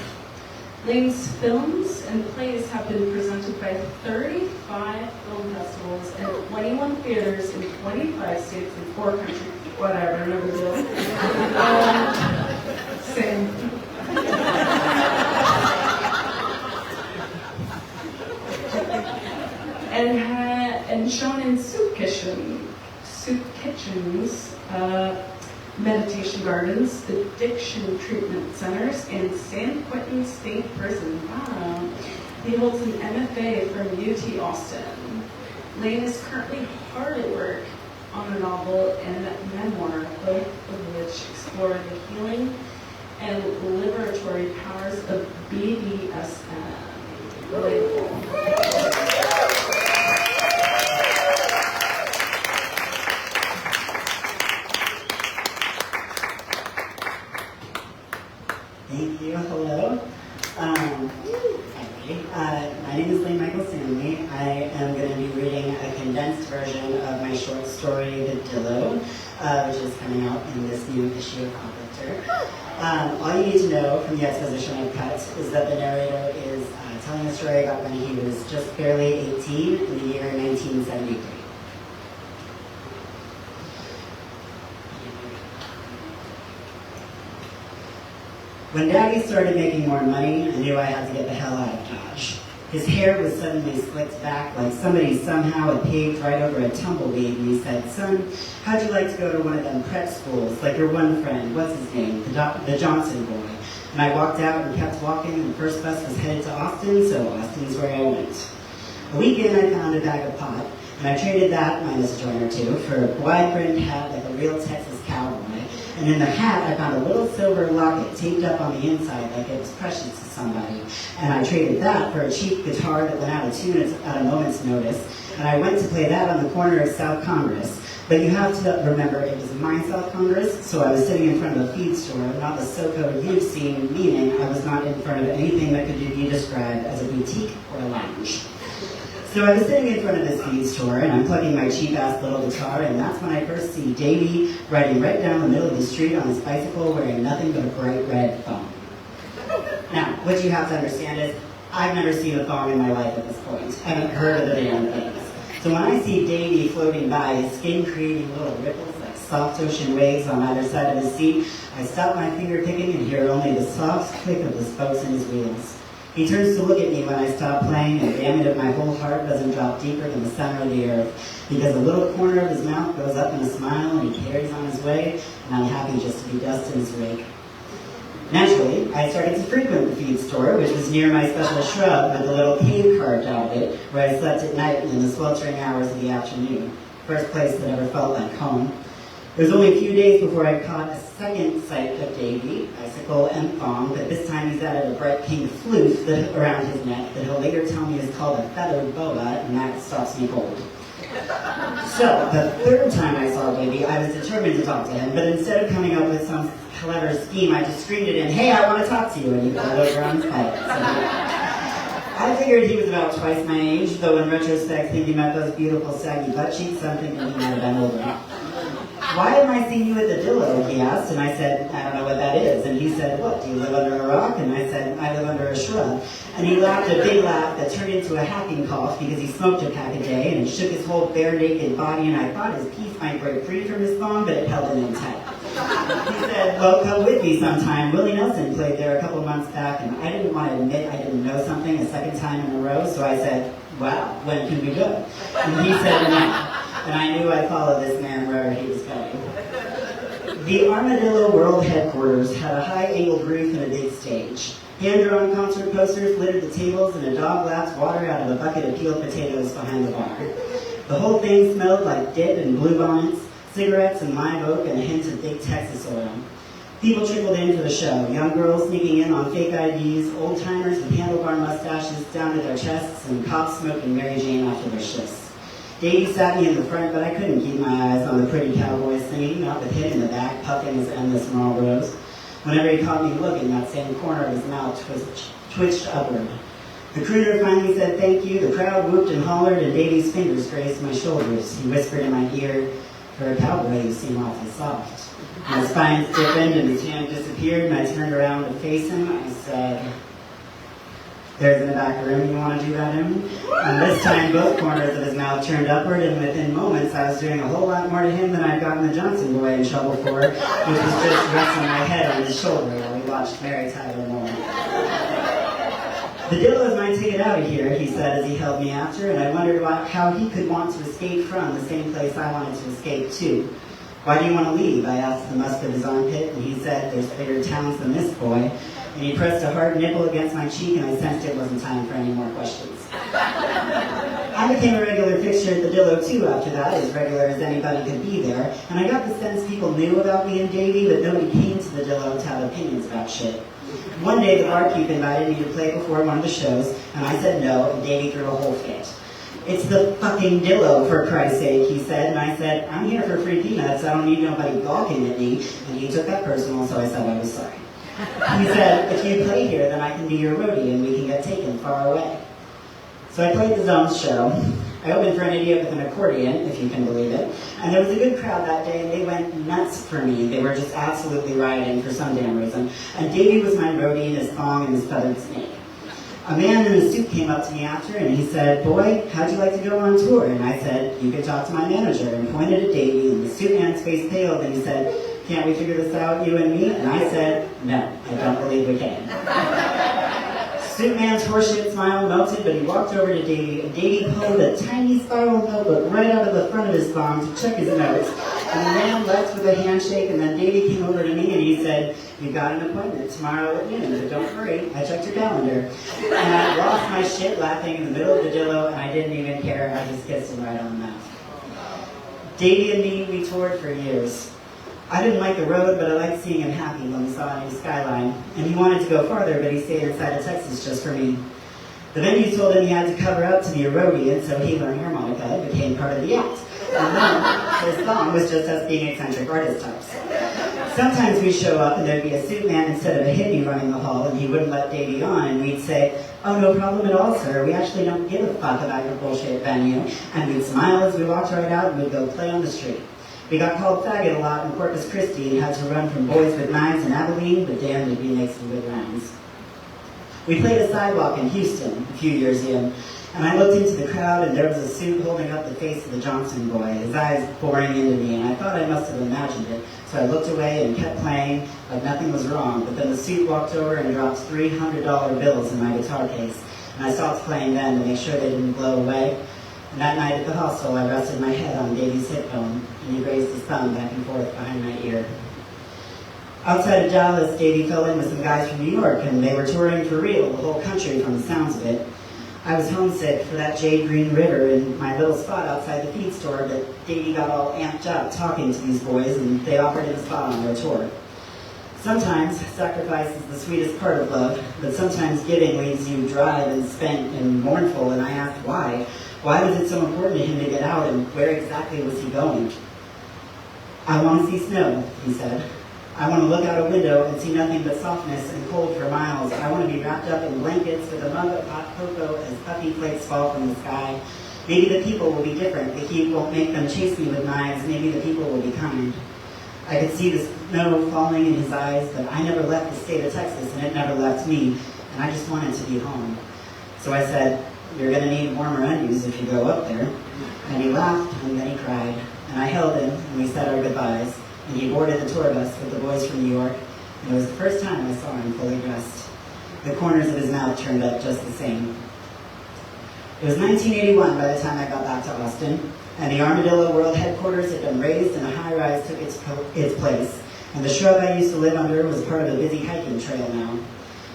Lane's films and plays have been presented by 35 film festivals and 21 theaters in 25 states and 4 countries. Whatever, no big deal. Same. And shown in soup kitchens, meditation gardens, addiction treatment centers, and San Quentin State Prison. Wow. He holds an MFA from UT Austin. Lane is currently hard at work on a novel and memoir, both of which explore the healing and liberatory powers of BDSM. Relatable. Thank you. Hello. My name is Wayne Michael Stanley. I am going to be reading a condensed version of my short story, The Dillo, which is coming out in this new issue of Foglifter. All you need to know from the exposition I've cut is that the narrator is telling a story about when he was just barely 18 in the year 1973. When Daddy started making more money, I knew I had to get the hell out of Dodge. His hair was suddenly slicked back like somebody somehow had paved right over a tumbleweed, and he said, "Son, how'd you like to go to one of them prep schools, like your one friend, what's his name, the Johnson boy?" And I walked out and kept walking, and the first bus was headed to Austin, so Austin's where I went. A week in, I found a bag of pot, and I traded that, minus a joint or two, for a wide-brimmed hat like a real Texas cowboy. And in the hat, I found a little silver locket taped up on the inside like it was precious to somebody. And I traded that for a cheap guitar that went out of tune at a moment's notice. And I went to play that on the corner of South Congress. But you have to remember, it was my South Congress, so I was sitting in front of a feed store, not the SoCo you've seen, meaning I was not in front of anything that could be described as a boutique or a lounge. So I was sitting in front of this feed store, and I'm plugging my cheap-ass little guitar, and that's when I first see Davey riding right down the middle of the street on his bicycle wearing nothing but a bright red thong. Now, what you have to understand is, I've never seen a thong in my life at this point. I haven't heard of the damn things. So when I see Davey floating by, his skin creating little ripples like soft ocean waves on either side of his seat, I stop my finger picking and hear only the soft click of the spokes in his wheels. He turns to look at me when I stop playing, and damn it if my whole heart doesn't drop deeper than the center of the earth, because a little corner of his mouth goes up in a smile, and he carries on his way, and I'm happy just to be dust in his wake. Naturally, I started to frequent the feed store, which was near my special shrub with a little cave carved out of it, where I slept at night in the sweltering hours of the afternoon. First place that ever felt like home. It was only a few days before I caught a second sight of Davy, icicle and thong, but this time he's added a bright pink floof around his neck that he'll later tell me is called a feathered boa, and that stops me cold. So, the third time I saw Davy, I was determined to talk to him, but instead of coming up with some clever scheme, I just screamed at him, "Hey, I want to talk to you," and he pulled over on his bike. I figured he was about twice my age, though in retrospect, thinking about those beautiful saggy butt cheeks, I'm thinking he might have been older. "Why am I seeing you at the Dillo?" he asked, and I said, "I don't know what that is." And he said, "What, do you live under a rock?" And I said, "I live under a shrub." And he laughed a big laugh that turned into a hacking cough because he smoked a pack a day and shook his whole bare naked body, and I thought his piece might break free from his thong, but it held him in tight. He said, "Well, come with me sometime. Willie Nelson played there a couple months back," and I didn't want to admit I didn't know something a second time in a row, so I said, "Wow, when can we go?" And he said, "No." And I knew I'd follow this man wherever he was going. The Armadillo World Headquarters had a high-angled roof and a big stage. Hand-drawn concert posters littered the tables, and a dog lapped water out of a bucket of peeled potatoes behind the bar. The whole thing smelled like dip and bluebonnets, cigarettes and live oak, and a hint of big Texas oil. People trickled in for the show, young girls sneaking in on fake IDs, old-timers with handlebar mustaches down to their chests, and cops smoking Mary Jane after their shifts. Davey sat me in the front, but I couldn't keep my eyes on the pretty cowboy singing, not with him in the back, puffing his endless Marlboros. Whenever he caught me looking, that same corner of his mouth twitched upward. The crooner finally said thank you, the crowd whooped and hollered, and Davey's fingers grazed my shoulders. He whispered in my ear, "For a cowboy, you seem awfully soft." And his spine stiffened and his hand disappeared, and I turned around to face him. I said, "There's in the back room you want to do that in?" And this time, both corners of his mouth turned upward, and within moments, I was doing a whole lot more to him than I'd gotten the Johnson boy in trouble for, which was just resting my head on his shoulder while we watched Mary Tyler Moore. "The Dillo is my ticket out of here," he said as he held me after, and I wondered how he could want to escape from the same place I wanted to escape to. "Why do you want to leave?" I asked the musk of his armpit, and he said, "There's bigger towns than this, boy." And he pressed a hard nipple against my cheek, and I sensed it wasn't time for any more questions. I became a regular fixture at the Dillo, too, after that, as regular as anybody could be there, and I got the sense people knew about me and Davey, but nobody came to the Dillo to have opinions about shit. One day, the barkeep invited me to play before one of the shows, and I said no, and Davey threw a whole fit. "It's the fucking Dillo, for Christ's sake," he said, and I said, "I'm here for free peanuts, I don't need nobody gawking at me," and he took that personal, so I said I was sorry. He said, "If you play here, then I can be your roadie and we can get taken far away." So I played the Zones show. I opened for an idiot with an accordion, if you can believe it, and there was a good crowd that day, and they went nuts for me. They were just absolutely rioting for some damn reason. And Davey was my roadie in his thong and his feathered snake. A man in a suit came up to me after, and he said, "Boy, how'd you like to go on tour?" And I said, "You could talk to my manager," and pointed at Davey, and the suit man's face paled, and he said, "Can't we figure this out, you and me?" And I said, "No, I don't believe we can." Suit man's horseshit smile melted, but he walked over to Davey, and Davey pulled a tiny spiral notebook right out of the front of his thong to check his notes. And the man left with a handshake, and then Davey came over to me and he said, "You've got an appointment tomorrow at noon, but don't worry, I checked your calendar." And I lost my shit laughing in the middle of the Dillo, and I didn't even care. I just kissed him right on the mouth. Davey and me, we toured for years. I didn't like the road, but I liked seeing him happy when we saw a new skyline. And he wanted to go farther, but he stayed inside of Texas just for me. The venue told him he had to cover up to be a roadie, and so he learned harmonica and became part of the act. And then his song was just us being eccentric artist types. Sometimes we'd show up and there'd be a suit man instead of a hippie running the hall, and he wouldn't let Davey on, and we'd say, "Oh, no problem at all, sir. We actually don't give a fuck about your bullshit venue." And we'd smile as we walked right out, and we'd go play on the street. We got called faggot a lot in Corpus Christi and had to run from boys with knives in Abilene, but damn, did we make some good rounds. We played a sidewalk in Houston a few years in, and I looked into the crowd, and there was a suit holding up the face of the Johnson boy, his eyes boring into me, and I thought I must have imagined it, so I looked away and kept playing like nothing was wrong, but then the suit walked over and dropped $300 bills in my guitar case, and I stopped playing then to make sure they didn't blow away. And that night at the hostel, I rested my head on Davey's hip bone, and he raised his thumb back and forth behind my ear. Outside of Dallas, Davey fell in with some guys from New York, and they were touring for real, the whole country from the sounds of it. I was homesick for that jade green river and my little spot outside the feed store, but Davy got all amped up talking to these boys, and they offered him a spot on their tour. Sometimes sacrifice is the sweetest part of love, but sometimes giving leaves you dry and spent and mournful, and I asked why. Why was it so important to him to get out, and where exactly was he going? I want to see snow, he said. I want to look out a window and see nothing but softness and cold for miles. I want to be wrapped up in blankets with a mug of hot cocoa as puffy flakes fall from the sky. Maybe the people will be different. The heat won't make them chase me with knives. Maybe the people will be kind. I could see the snow falling in his eyes, but I never left the state of Texas, and it never left me, and I just wanted to be home. So I said, "You're going to need warmer undies if you go up there." And he laughed, and then he cried. And I held him, and we said our goodbyes. And he boarded the tour bus with the boys from New York, and it was the first time I saw him fully dressed. The corners of his mouth turned up just the same. It was 1981 by the time I got back to Austin, and the Armadillo World Headquarters had been raised and a high-rise took its place, and the shrub I used to live under was part of a busy hiking trail now.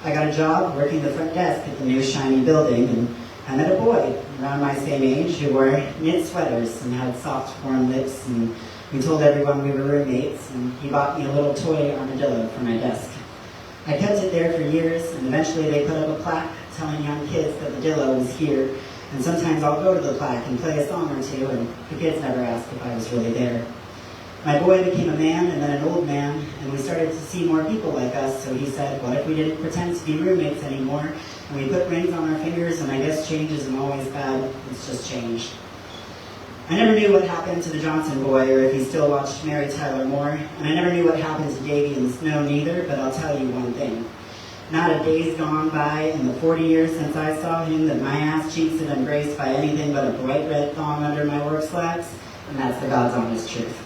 I got a job working the front desk at the new shiny building, and I met a boy around my same age who wore knit sweaters and had soft, warm lips, and we told everyone we were roommates, and he bought me a little toy armadillo for my desk. I kept it there for years, and eventually they put up a plaque telling young kids that the Dillo was here, and sometimes I'll go to the plaque and play a song or two, and the kids never ask if I was really there. My boy became a man and then an old man, and we started to see more people like us, so he said, what if we didn't pretend to be roommates anymore, and we put rings on our fingers, and I guess change isn't always bad, it's just change. I never knew what happened to the Johnson boy, or if he still watched Mary Tyler Moore, and I never knew what happened to Davy in the snow neither, but I'll tell you one thing. Not a day's gone by in the 40 years since I saw him that my ass cheeks have been graced by anything but a bright red thong under my work slacks, and that's the God's honest truth.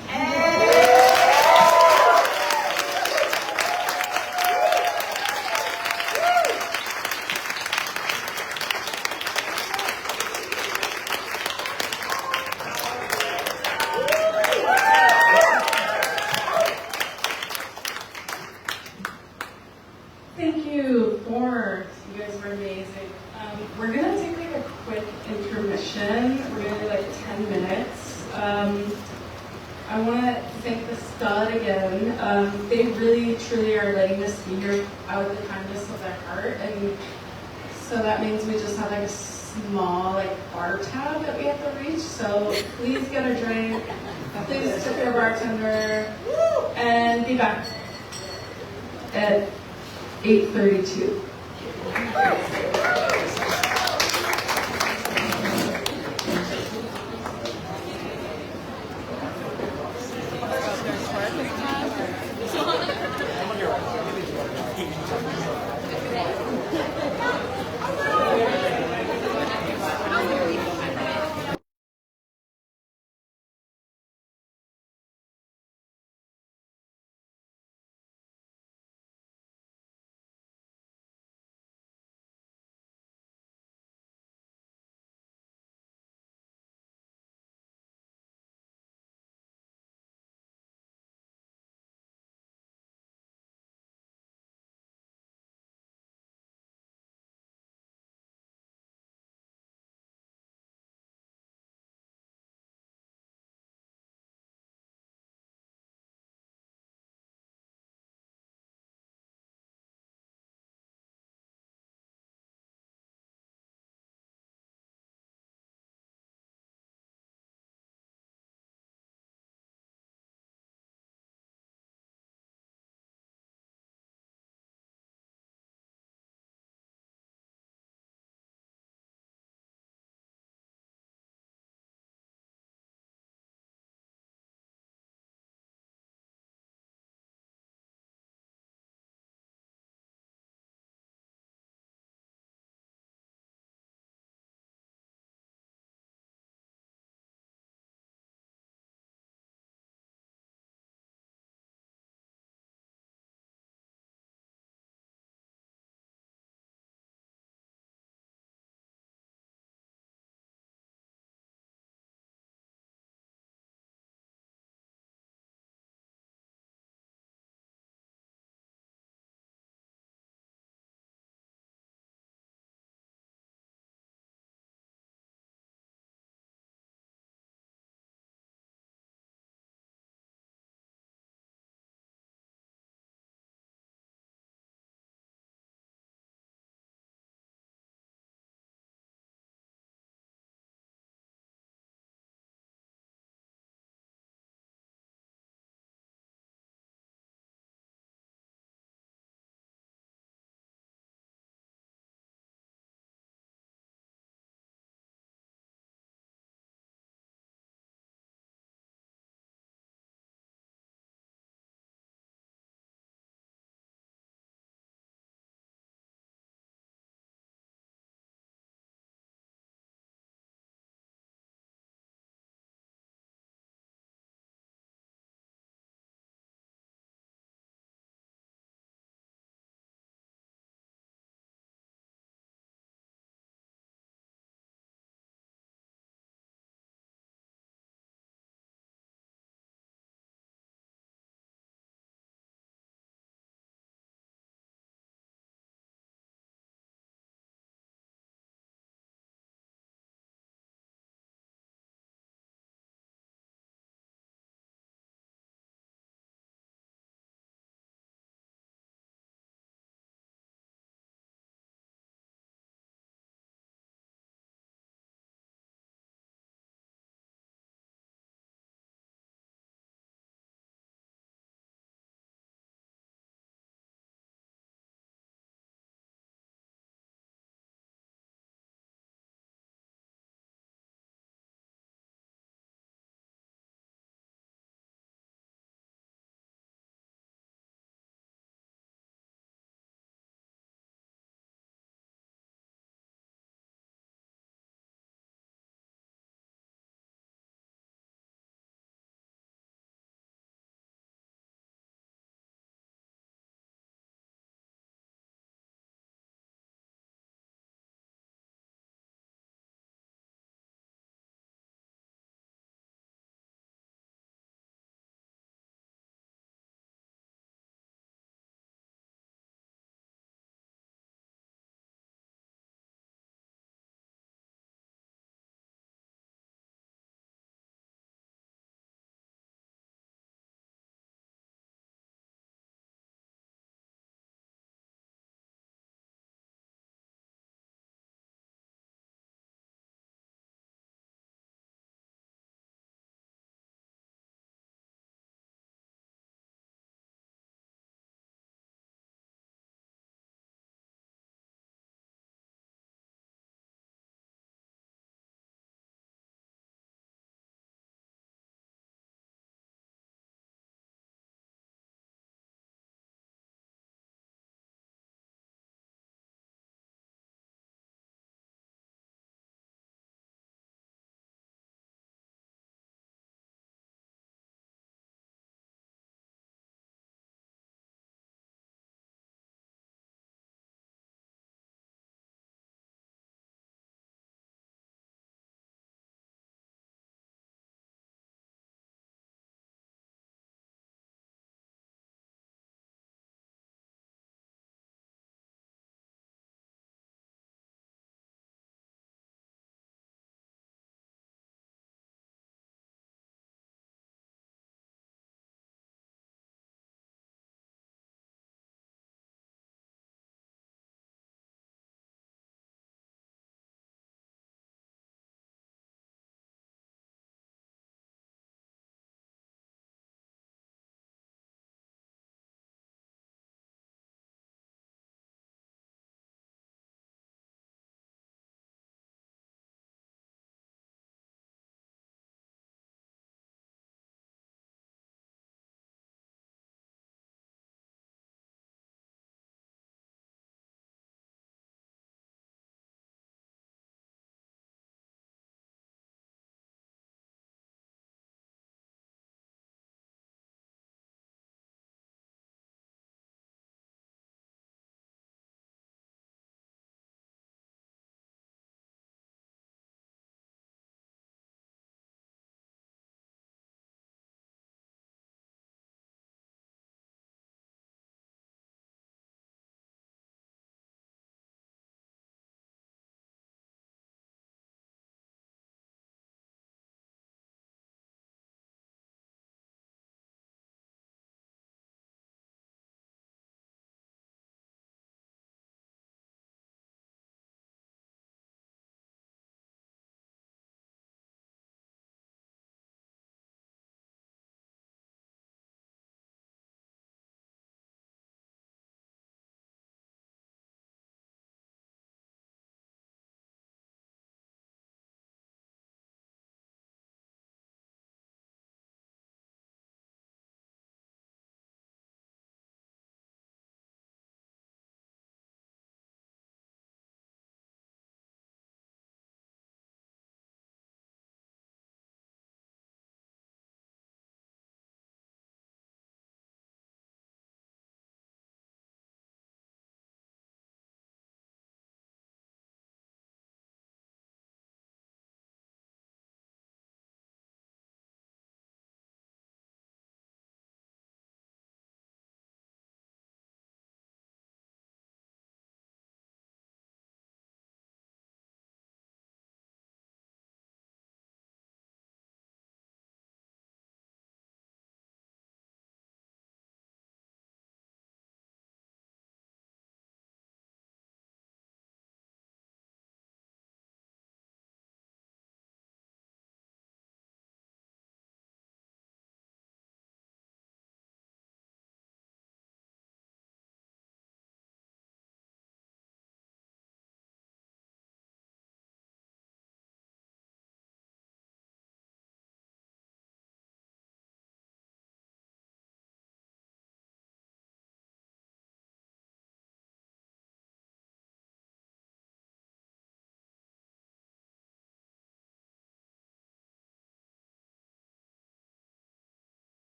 Thank you for, you guys were amazing. We're gonna take like a quick intermission. We're gonna do like 10 minutes. I wanna thank the stud again. They really, truly are letting us be here out of the kindness of their heart. And so that means we just have like a small like bar tab that we have to reach. So please get a drink. Please tip your bartender. And be back at 8:32.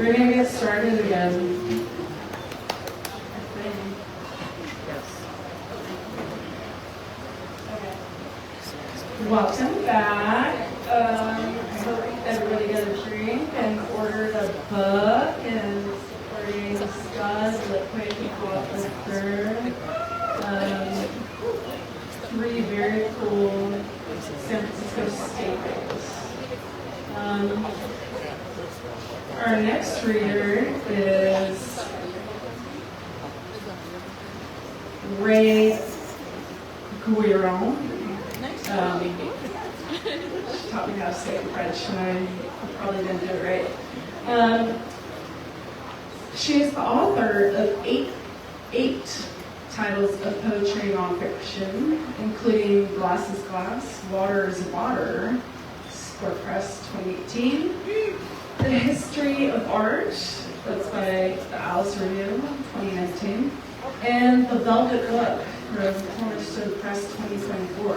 We're gonna get started again. Okay. Welcome back. I hope everybody got a drink and ordered a book and supporting Scud, LitQuake, and Foglifter. 3 very cool San Francisco staples. Our next reader is Rae Gouirand. She taught me how to say it in French, and I probably didn't do it right. She is the author of eight titles of poetry nonfiction, including Glass is Glass, Water is Water, Score Press 2018, The History of Art, that's by the Alice Review 2019, and The Velvet Book from Cornerstone Press 2024.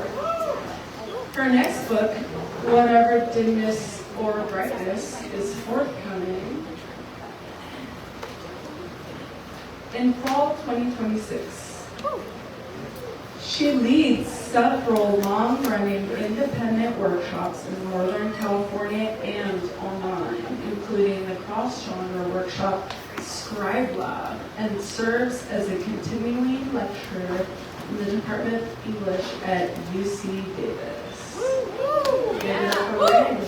Her next book, Whatever Dimness or Brightness, is forthcoming in fall 2026. She leads several long-running independent workshops in Northern California and online, including the cross-genre workshop Scribe Lab, and serves as a continuing lecturer in the Department of English at UC Davis. Give it up for Wayne.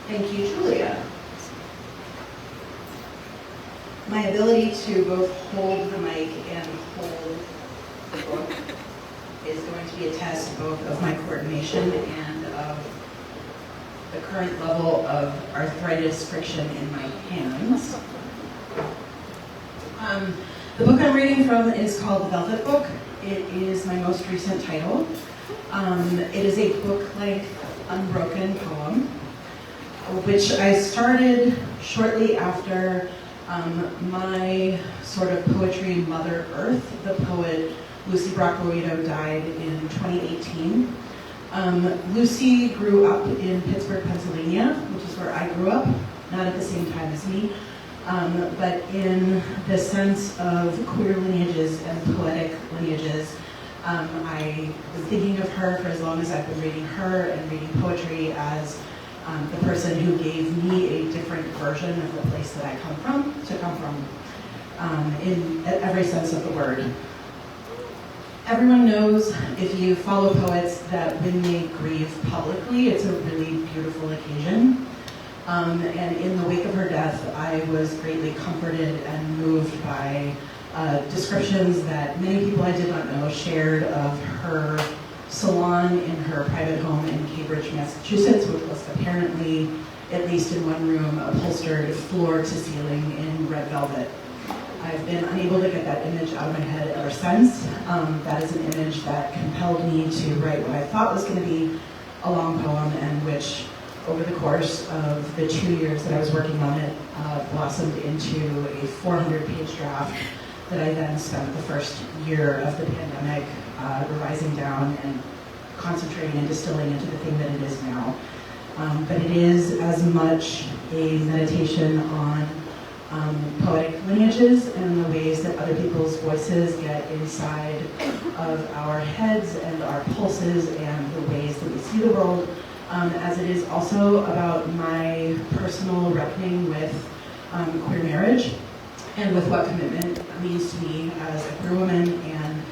Thank you, Julia. My ability to both hold the mic and hold the book is going to be a test both of my coordination and of the current level of arthritis friction in my hands. The book I'm reading from is called The Velvet Book. It is my most recent title. It is a book-length, unbroken poem, which I started shortly after my sort of poetry Mother Earth, the poet Lucy Brockway died in 2018. Lucy grew up in Pittsburgh, Pennsylvania, which is where I grew up, not at the same time as me, but in the sense of queer lineages and poetic lineages. I was thinking of her for as long as I've been reading her and reading poetry as the person who gave me a different version of the place that I come from, in every sense of the word. Everyone knows, if you follow poets, that when they grieve publicly, it's a really beautiful occasion. And in the wake of her death, I was greatly comforted and moved by descriptions that many people I did not know shared of her salon in her private home in Cambridge, Massachusetts, which was apparently, at least in one room, upholstered floor to ceiling in red velvet. I've been unable to get that image out of my head ever since. That is an image that compelled me to write what I thought was going to be a long poem, and which, over the course of the 2 years that I was working on it, blossomed into a 400-page draft that I then spent the first year of the pandemic revising down and concentrating and distilling into the thing that it is now. But it is as much a meditation on poetic lineages and the ways that other people's voices get inside of our heads and our pulses and the ways that we see the world, as it is also about my personal reckoning with queer marriage and with what commitment means to me as a queer woman, and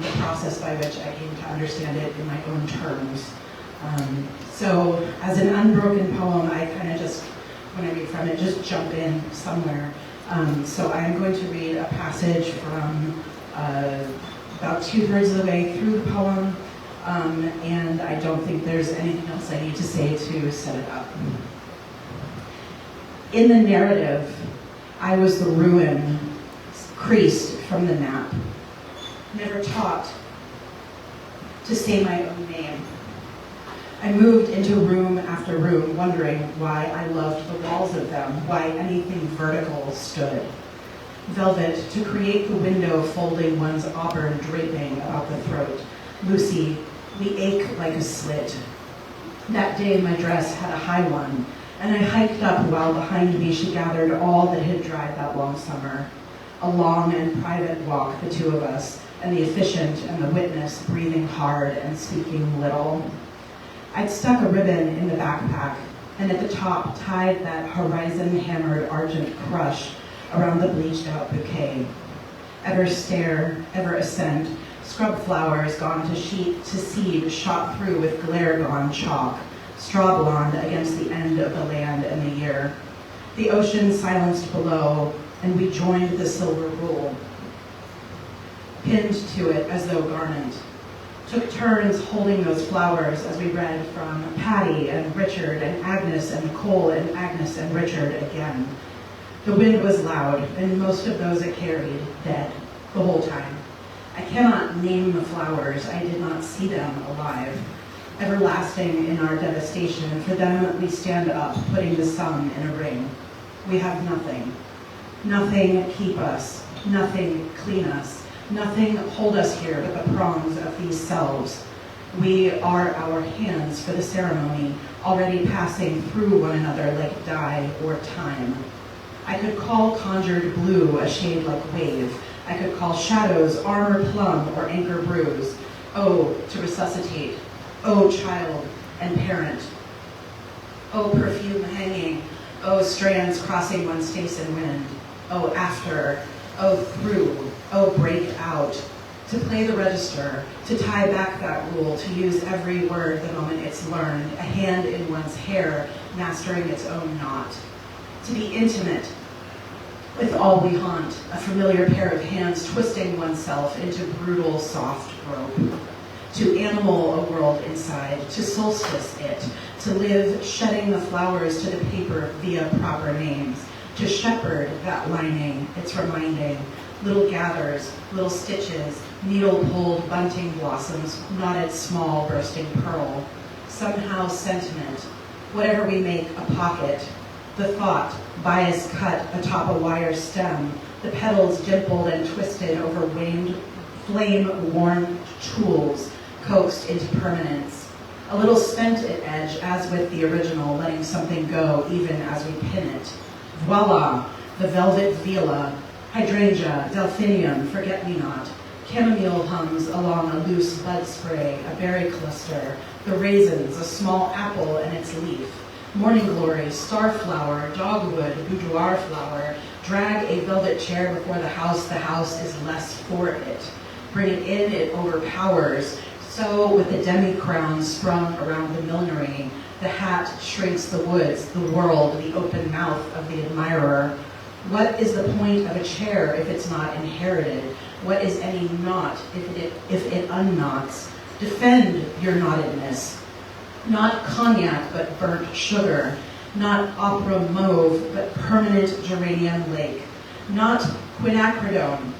the process by which I came to understand it in my own terms. So as an unbroken poem, I kind of just, when I read from it, just jump in somewhere. So I'm going to read a passage from about 2/3 of the way through the poem, and I don't think there's anything else I need to say to set it up. In the narrative, I was the ruin, creased from the nap, never taught to say my own name. I moved into room after room, wondering why I loved the walls of them, why anything vertical stood. velvet to create the window folding one's auburn draping about the throat. Lucy, the ache like a slit. That day my dress had a high one, and I hiked up while behind me she gathered all that had dried that long summer. A long and private walk, the two of us, and the efficient and the witness breathing hard and speaking little. I'd stuck a ribbon in the backpack, and at the top tied that horizon-hammered argent crush around the bleached-out bouquet. Ever stare, ever ascend, scrub flowers gone to seed shot through with glare-gone chalk, straw blonde against the end of the land and the year. The ocean silenced below, and we joined the silver rule, pinned to it as though garment. Took turns holding those flowers as we read from Patty and Richard and Agnes and Nicole and Agnes and Richard again. The wind was loud, and most of those it carried, dead, the whole time. I cannot name the flowers, I did not see them alive. Everlasting in our devastation, for them we stand up, putting the sum in a ring. We have nothing. Nothing keep us, nothing clean us. Nothing hold us here but the prongs of these selves. We are our hands for the ceremony, already passing through one another like dye or time. I could call conjured blue a shade like wave. I could call shadows armor plum or anchor bruise. Oh, to resuscitate. Oh, child and parent. Oh, perfume hanging. Oh, strands crossing one's face and wind. Oh, after. Oh, through. Oh, break out. To play the register, to tie back that rule, to use every word the moment it's learned, a hand in one's hair, mastering its own knot. To be intimate with all we haunt, a familiar pair of hands twisting oneself into brutal, soft rope. To animal a world inside, to solstice it, to live shedding the flowers to the paper via proper names, to shepherd that lining, its reminding, little gathers, little stitches, needle-pulled bunting blossoms, knotted small bursting pearl, somehow sentiment, whatever we make a pocket, the thought, bias cut atop a wire stem, the petals dimpled and twisted over flame-worn tools, coaxed into permanence. A little spent at edge, as with the original, letting something go even as we pin it. Voila, the velvet viola, hydrangea, delphinium, forget-me-not, chamomile hums along a loose bud spray, a berry cluster, the raisins, a small apple and its leaf, morning glory, starflower, dogwood, boudoir flower, drag a velvet chair before the house is less for it. Bring it in, it overpowers. So with the demi-crown sprung around the millinery, the hat shrinks the woods, the world, the open mouth of the admirer. What is the point of a chair if it's not inherited? What is any knot if it unknots? Defend your knottedness. Not cognac, but burnt sugar. Not opera mauve, but permanent geranium lake. Not quinacridone,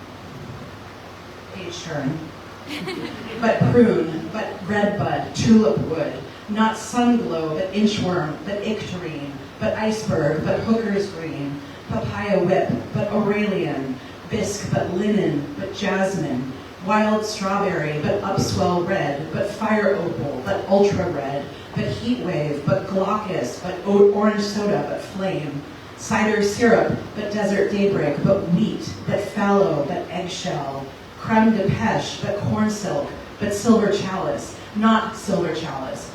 page turn, but prune, but redbud, tulip wood. Not sunglow, but inchworm, but icterine, but iceberg, but hooker's green. Papaya whip, but Aurelian, bisque, but linen, but jasmine, wild strawberry, but upswell red, but fire opal, but ultra red, but heat wave, but glaucus, but orange soda, but flame, cider syrup, but desert daybreak, but wheat, but fallow, but eggshell, creme de pêche, but corn silk, but silver chalice, not silver chalice,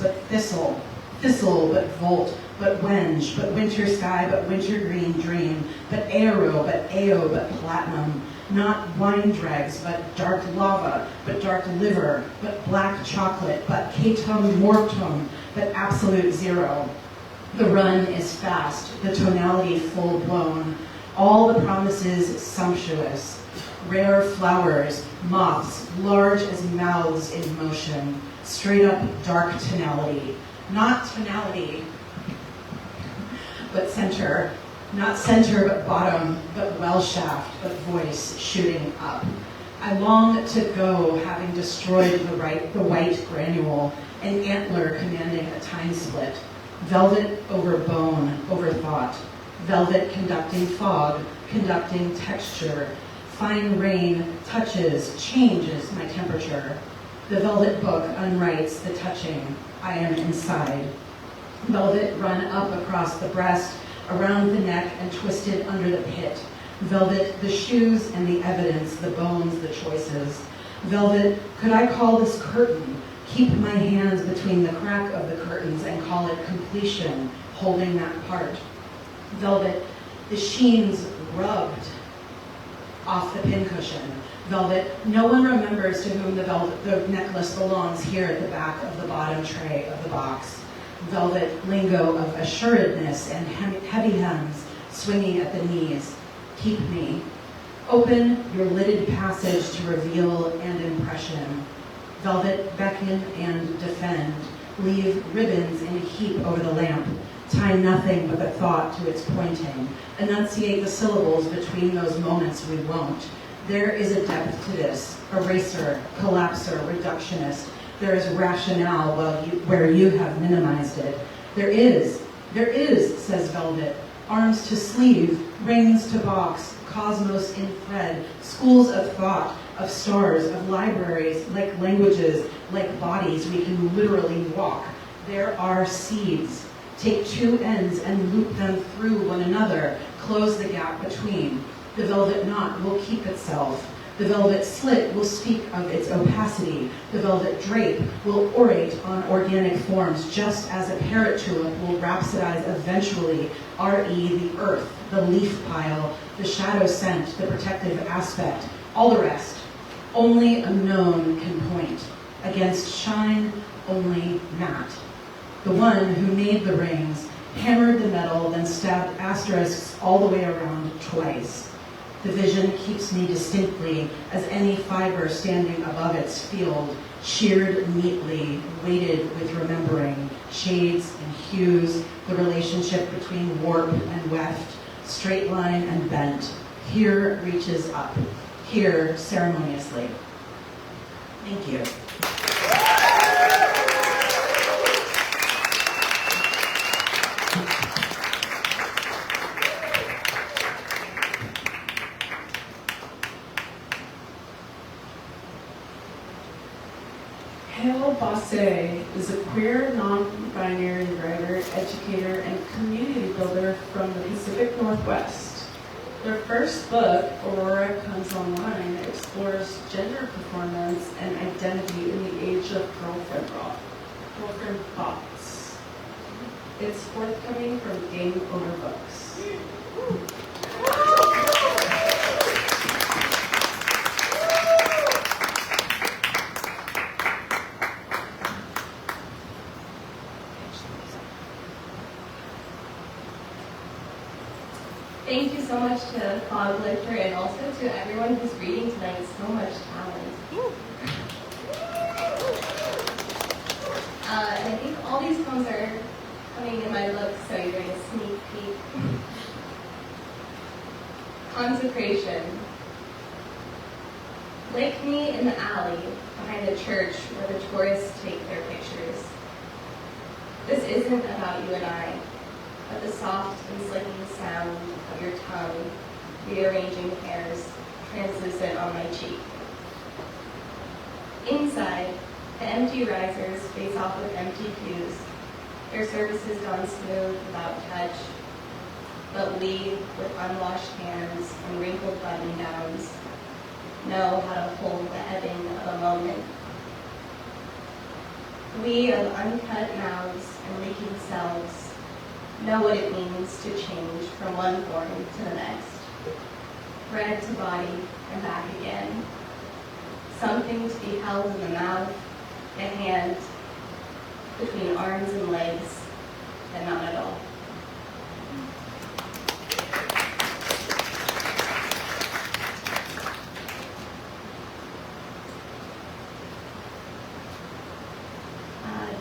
but thistle, but volt, but wenge, but winter sky, but wintergreen dream, but aero, but ao, but platinum, not wine dregs, but dark lava, but dark liver, but black chocolate, but catum mortum, but absolute zero. The run is fast, the tonality full blown, all the promises sumptuous. Rare flowers, moths, large as mouths in motion, straight up dark tonality. Not tonality, but center. Not center, but bottom, but well shaft, but voice shooting up. I long to go, having destroyed the white granule, an antler commanding a time split. Velvet over bone, over thought. Velvet conducting fog, conducting texture. Fine rain touches, changes my temperature. The velvet book unwrites the touching. I am inside. Velvet run up across the breast, around the neck and twisted under the pit. Velvet, the shoes and the evidence, the bones, the choices. Velvet, could I call this curtain? Keep my hands between the crack of the curtains and call it completion, holding that part. Velvet, the sheens rubbed off the pincushion. Velvet, no one remembers to whom the necklace belongs here at the back of the bottom tray of the box. Velvet lingo of assuredness and heavy hems swinging at the knees. Keep me. Open your lidded passage to reveal and impression. Velvet, beckon and defend. Leave ribbons in a heap over the lamp. Tie nothing but the thought to its pointing. Enunciate the syllables between those moments we won't. There is a depth to this. Eraser, collapser, reductionist. There is rationale where you have minimized it. There is, says Velvet. Arms to sleeve, rings to box, cosmos in thread, schools of thought, of stars, of libraries, like languages, like bodies we can literally walk. There are seeds. Take two ends and loop them through one another, close the gap between. The velvet knot will keep itself. The velvet slit will speak of its opacity. The velvet drape will orate on organic forms, just as a parrot tulip will rhapsodize eventually, R.E., the earth, the leaf pile, the shadow scent, the protective aspect, all the rest. Only a known can point. Against shine, only matte. The one who made the rings, hammered the metal, then stabbed asterisks all the way around twice. The vision keeps me distinctly as any fiber standing above its field, sheared neatly, weighted with remembering, shades and hues, the relationship between warp and weft, straight line and bent. Here reaches up, here ceremoniously. Thank you. Hale Bosse is a queer, non-binary writer, educator, and community builder from the Pacific Northwest. Their first book, Aurora Comes Online, explores gender performance and identity in the age of girlfriend thoughts. It's forthcoming from Game Over Books. Thank you so much to Foglifter and also to everyone who's reading tonight. So much talent. And I think all these poems are coming in my book, so you're getting a sneak peek. Consecration. Lick me in the alley behind the church where the tourists take their pictures. This isn't about you and I, but the soft and slicking sound of your tongue rearranging hairs translucent on my cheek. Inside, the empty risers face off with empty pews, their services gone smooth without touch, but we, with unwashed hands and wrinkled button-downs, know how to hold the ebbing of a moment. We of uncut mouths and leaking selves know what it means to change from one form to the next. Bread to body and back again. Something to be held in the mouth, a hand, between arms and legs, and not at all.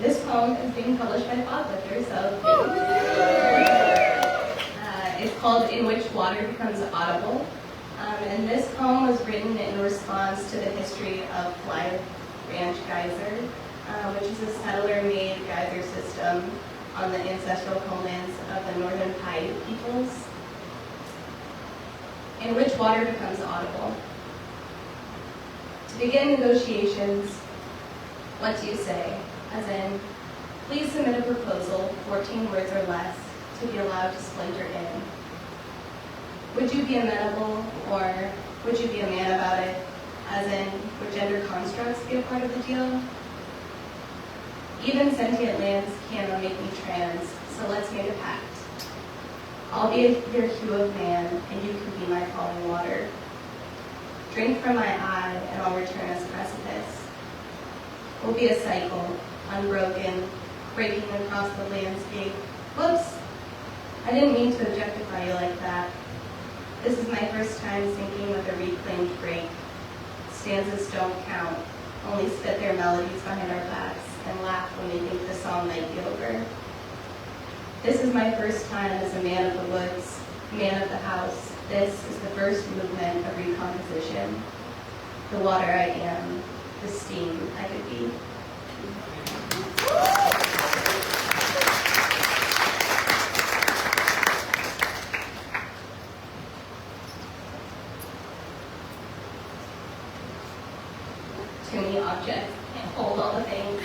This poem is being published by Foglifter, so it's called In Which Water Becomes Audible. And this poem was written in response to the history of Fly Ranch Geyser, which is a settler-made geyser system on the ancestral homelands of the Northern Paiute peoples. in which water becomes audible. To begin negotiations, what do you say? As in, please submit a proposal, 14 words or less, to be allowed to splinter in. Would you be amenable, or would you be a man about it? As in, would gender constructs be a part of the deal? Even sentient lands cannot make me trans, so let's make a pact. I'll be your hue of man, and you can be my falling water. Drink from my eye, and I'll return as precipice. We'll be a cycle, unbroken, breaking across the landscape. Whoops! I didn't mean to objectify you like that. This is my first time sinking with a reclaimed break. Stanzas don't count, only spit their melodies behind our backs and laugh when they think the song might be over. This is my first time as a man of the woods, man of the house. This is the first movement of recomposition. The water I am, the steam I could be. Too many objects, can't hold all the things.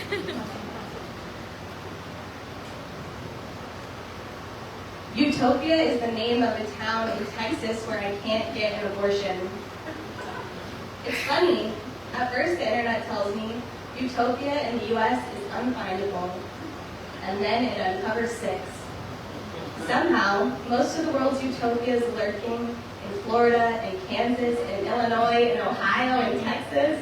Utopia is the name of a town in Texas where I can't get an abortion. It's funny. At first, the internet tells me utopia in the US is unfindable, and then it uncovers 6. Somehow, most of the world's utopias lurking in Florida and Kansas and Illinois and Ohio and Texas.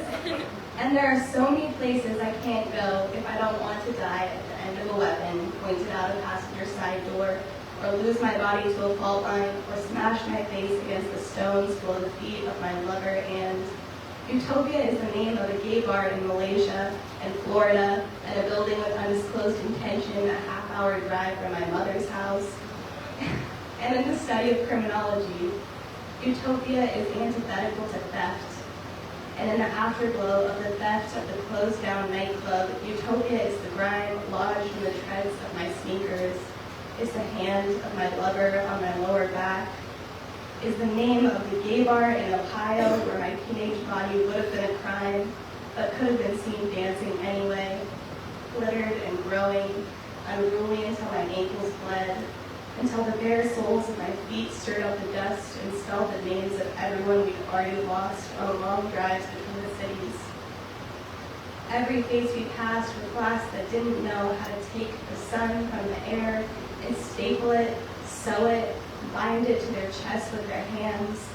And there are so many places I can't go if I don't want to die at the end of a weapon pointed out a passenger side door, or lose my body to a fault line, or smash my face against the stones below the feet of my lover. And utopia is the name of a gay bar in Malaysia and Florida, and a building with undisclosed intention a half-hour drive from my mother's house. And in the study of criminology, utopia is antithetical to theft. And in the afterglow of the theft of the closed-down nightclub, utopia is the grime lodged in the treads of my sneakers, is the hand of my lover on my lower back, is the name of the gay bar in Ohio where my teenage body would have been a crime, but could have been seen dancing anyway, glittered and growing, unruly until my ankles bled, until the bare soles of my feet stirred up the dust and spelled the names of everyone we'd already lost on long drives between the cities. Every face we passed were class that didn't know how to take the sun from the air and staple it, sew it, bind it to their chest with their hands.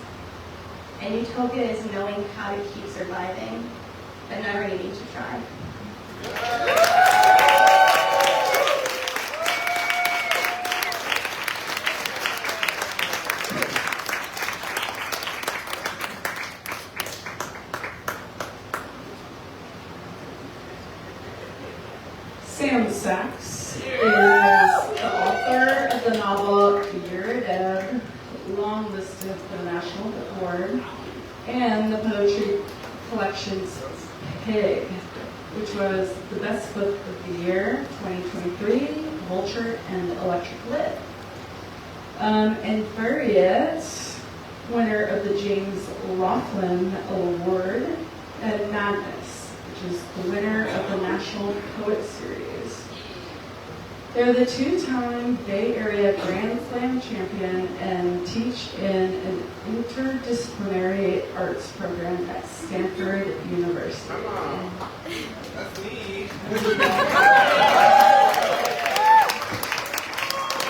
And utopia is knowing how to keep surviving, but never needing to try. Sam Sachs is the author of the novel Odelle, long listed for the National Book Award, and the poetry collections Pig, which was the best book of the year, 2023, Vulture and Electric Lit. And Furious, winner of the James Laughlin Award, and Madness, which is the winner of the National Poet Series. They're the 2-time Bay Area Grand Slam champion and teach in an interdisciplinary arts program at Stanford University. Come on. That's me.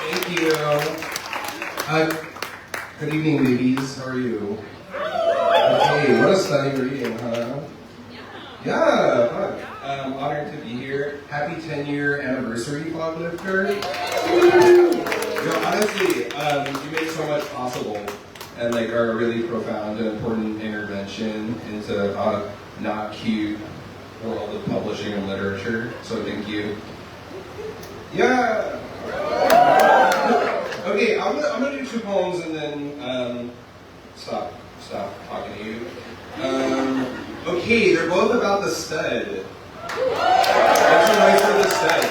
Thank you. Good evening, babies. How are you? Okay, what a stunning reading, huh? Yeah, fun. I'm honored to be here. Happy 10-year anniversary, Foglifter. Honestly, you make so much possible and are a really profound and important intervention into not cute world of publishing and literature. So thank you. Yeah. Okay, I'm gonna do 2 poems and then stop talking to you. Okay, they're both about the stud. That's so nice for the stud.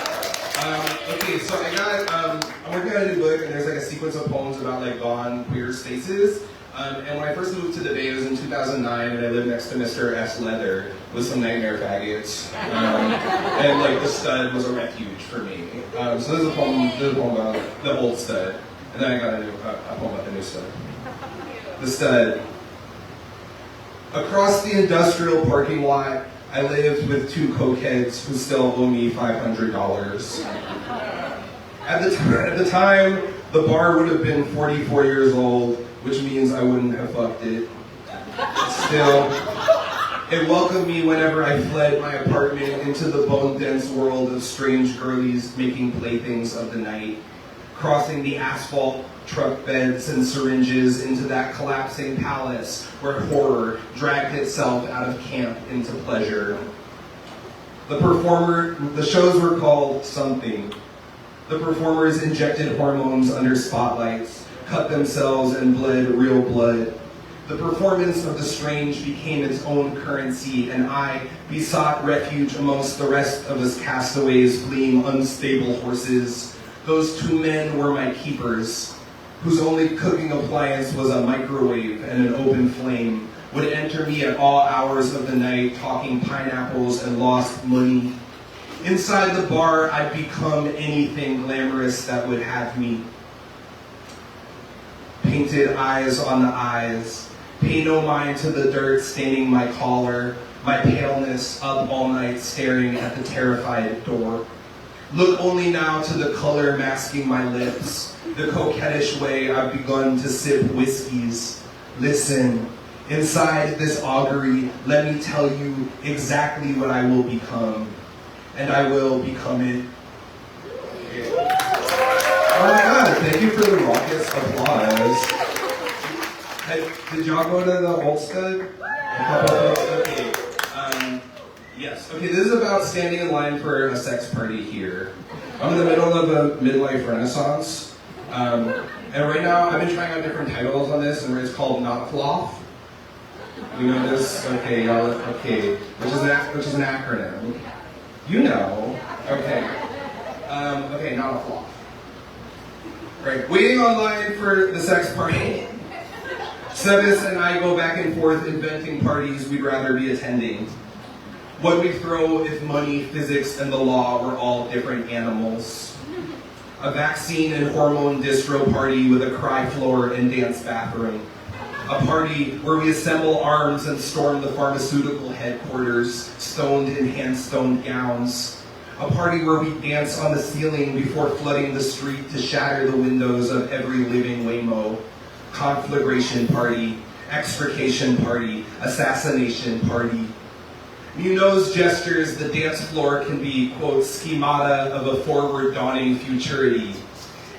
Okay, so I got, I'm working on a new book, and there's a sequence of poems about gone queer spaces. And when I first moved to the Bay, it was in 2009, and I lived next to Mr. S. Leather with some nightmare faggots. And like the stud was a refuge for me. So this is a poem about the old stud. And then I got a poem about the new stud. The stud. Across the industrial parking lot, I lived with two cokeheads who still owe me $500. At the time, the bar would have been 44 years old, which means I wouldn't have fucked it. Still, it welcomed me whenever I fled my apartment into the bone-dense world of strange girlies making playthings of the night, crossing the asphalt truck beds and syringes into that collapsing palace where horror dragged itself out of camp into pleasure. The shows were called something. The performers injected hormones under spotlights, cut themselves and bled real blood. The performance of the strange became its own currency, and I besought refuge amongst the rest of us castaways fleeing unstable horses. Those two men were my keepers, whose only cooking appliance was a microwave and an open flame, would enter me at all hours of the night talking pineapples and lost money. Inside the bar, I'd become anything glamorous that would have me. Painted eyes on the eyes, pay no mind to the dirt staining my collar, my paleness up all night staring at the terrified door. Look only now to the color masking my lips, the coquettish way I've begun to sip whiskeys. Listen, inside this augury, let me tell you exactly what I will become. And I will become it. Oh my God, thank you for the raucous applause. Did y'all go to the old stud? A couple of folks? Okay. Yes. Okay, this is about standing in line for a sex party here. I'm in the middle of a midlife renaissance. And right now, I've been trying out different titles on this, and it's called Not Floff. You know this? Okay, y'all, okay. Which is an acronym. You know. Okay. Okay, not a flaw. Right. Waiting online for the sex party. Sebas and I go back and forth inventing parties we'd rather be attending. What we'd throw if money, physics, and the law were all different animals. A vaccine and hormone distro party with a cry floor and dance bathroom. A party where we assemble arms and storm the pharmaceutical headquarters, stoned in hand-stoned gowns. A party where we dance on the ceiling before flooding the street to shatter the windows of every living Waymo. Conflagration party, extrication party, assassination party. Munoz's gestures, the dance floor can be, quote, schemata of a forward-dawning futurity.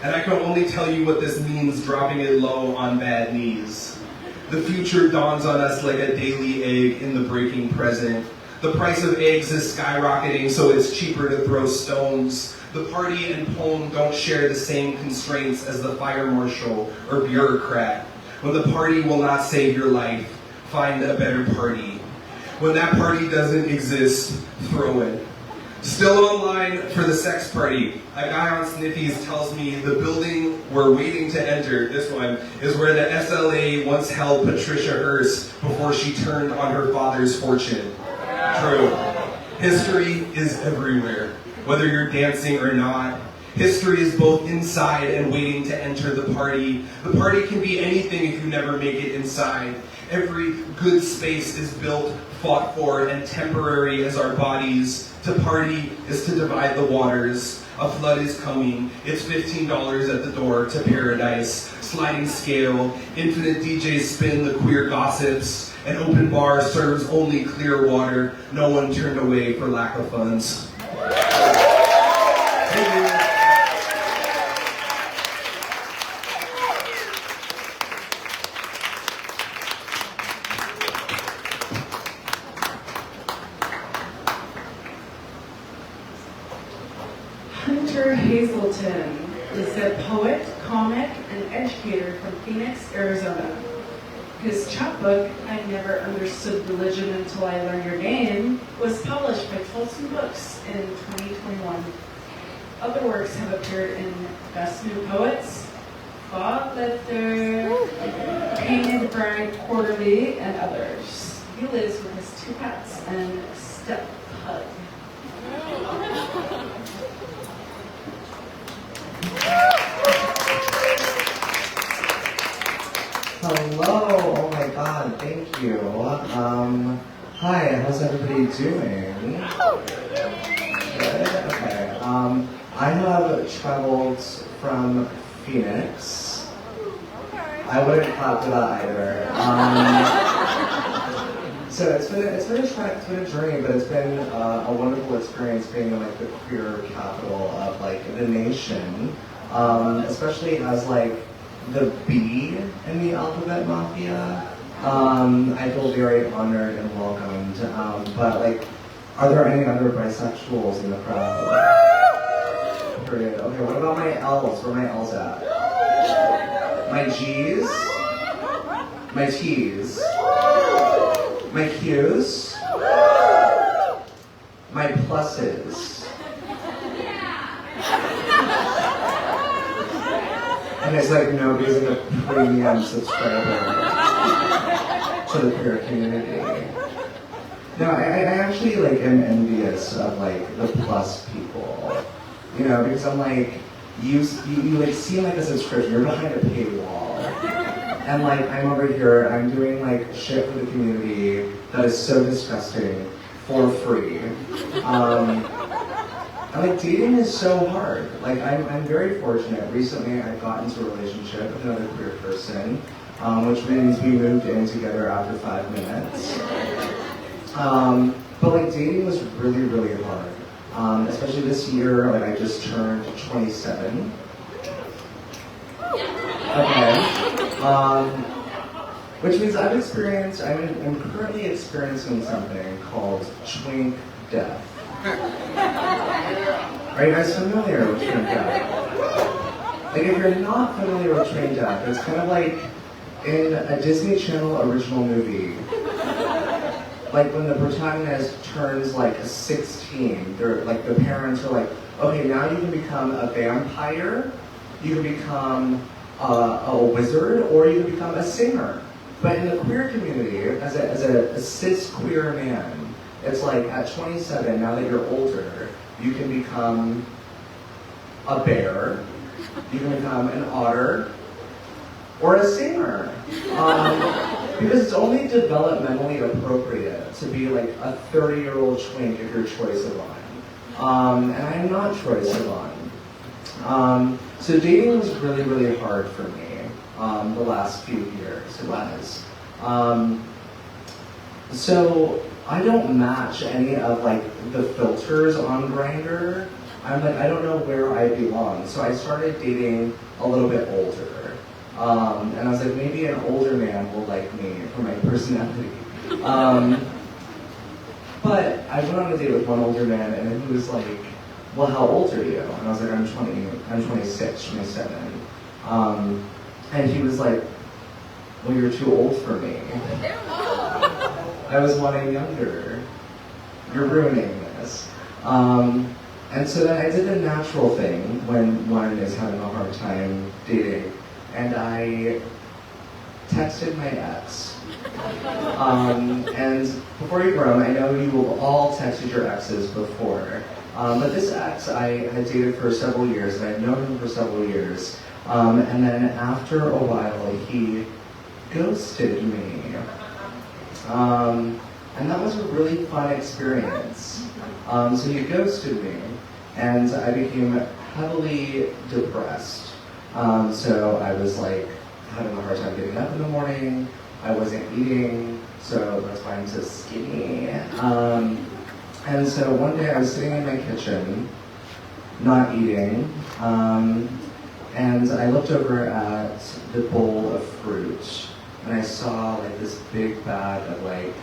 And I can only tell you what this means dropping it low on bad knees. The future dawns on us like a daily egg in the breaking present. The price of eggs is skyrocketing, so it's cheaper to throw stones. The party and poem don't share the same constraints as the fire marshal or bureaucrat. When the party will not save your life, find a better party. When that party doesn't exist, throw it. Still online for the sex party, a guy on Sniffies tells me the building we're waiting to enter, this one, is where the SLA once held Patricia Hearst before she turned on her father's fortune. True. History is everywhere, whether you're dancing or not. History is both inside and waiting to enter the party. The party can be anything if you never make it inside. Every good space is built, fought for, and temporary as our bodies. To party is to divide the waters. A flood is coming. It's $15 at the door to paradise. Sliding scale. Infinite DJs spin the queer gossips. An open bar serves only clear water. No one turned away for lack of funds. Thank you. Hazelton is a poet, comic, and educator from Phoenix, Arizona. His chapbook, I Never Understood Religion Until I Learned Your Name, was published by Folsom Books in 2021. Other works have appeared in Best New Poets, Foglifter, Painted Bride Quarterly, and others. He lives with his 2 cats and step hug. Hello, oh my god, thank you. Hi, how's everybody doing? Good, okay. I have traveled from Phoenix. I wouldn't clap for that either. So it's been a journey, but it's been a wonderful experience being in like the queer capital of like the nation, especially as like the B in the alphabet mafia. I feel very honored and welcomed. But like, are there any other bisexuals in the crowd? Period. Okay, what about my L's? Where are my L's at? My G's? My T's? My Q's? My pluses? And it's like nobody's like a premium subscriber to the queer community. No, I actually like am envious of like the plus people, you know, because I'm like, you like seem like a subscription, you're behind a paywall, and like I'm over here, I'm doing like shit for the community that is so disgusting for free. And like dating is so hard. Like I'm very fortunate. Recently I got into a relationship with another queer person, which means we moved in together after 5 minutes. But like dating was really, really hard. Especially this year, like I just turned 27. Okay. Which means I'm currently experiencing something called twink death. Are you guys familiar with twink death? Like if you're not familiar with twink death, it's kind of like in a Disney Channel original movie. Like when the protagonist turns like 16, they're like the parents are like, okay, now you can become a vampire, you can become a wizard, or you can become a singer. But in the queer community, as a cis queer man, it's like at 27, now that you're older, you can become a bear, you can become an otter, or a singer. Because it's only developmentally appropriate to be like a 30-year-old twink if you're Troye Sivan. And I'm not Troye Sivan. So dating was really, really hard for me the last few years. It was. So I don't match any of like the filters on Grindr. I'm like, I don't know where I belong. So I started dating a little bit older. And I was like, maybe an older man will like me for my personality. But I went on a date with one older man, and then he was like, well, how old are you? And I was like, I'm 26, 27. And he was like, well, you're too old for me. I was wanting younger. You're ruining this. And so then I did the natural thing when one is having a hard time dating. And I texted my ex. And before you groan, I know you will all texted your exes before. But this ex I had dated for several years, and I'd known him for several years. And then after a while, he ghosted me. And that was a really fun experience. So he ghosted me, and I became heavily depressed. So I was like having a hard time getting up in the morning. I wasn't eating, so that's why I'm so skinny. And so one day I was sitting in my kitchen, not eating, and I looked over at the bowl of fruit, and I saw like this big bag of like,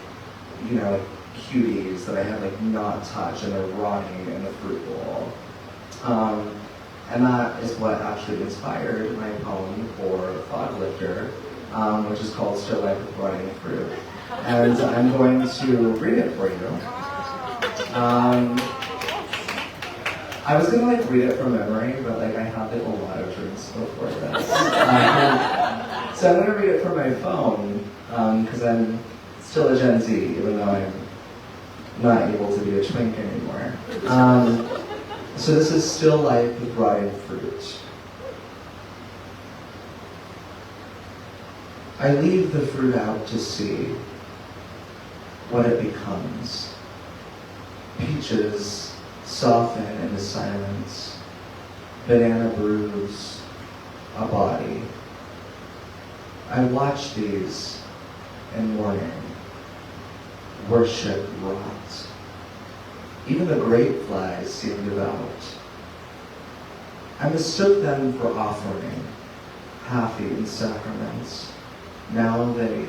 you know, like cuties that I had like not touched, and they're rotting in the fruit bowl. And that is what actually inspired my poem for Foglifter, which is called Still Life with Rotting Fruit. And I'm going to read it for you. I was gonna like read it from memory, but like I had like a lot of drinks before this. So I'm gonna read it from my phone, because I'm still a Gen Z, even though I'm not able to be a twink anymore. So this is Still Life with Rotting Fruit. I leave the fruit out to see what it becomes. Peaches soften into silence. Banana brews a body. I watch these in mourning. Worship rot. Even the grape flies seem devout. I mistook them for offering half-eaten sacraments. Now they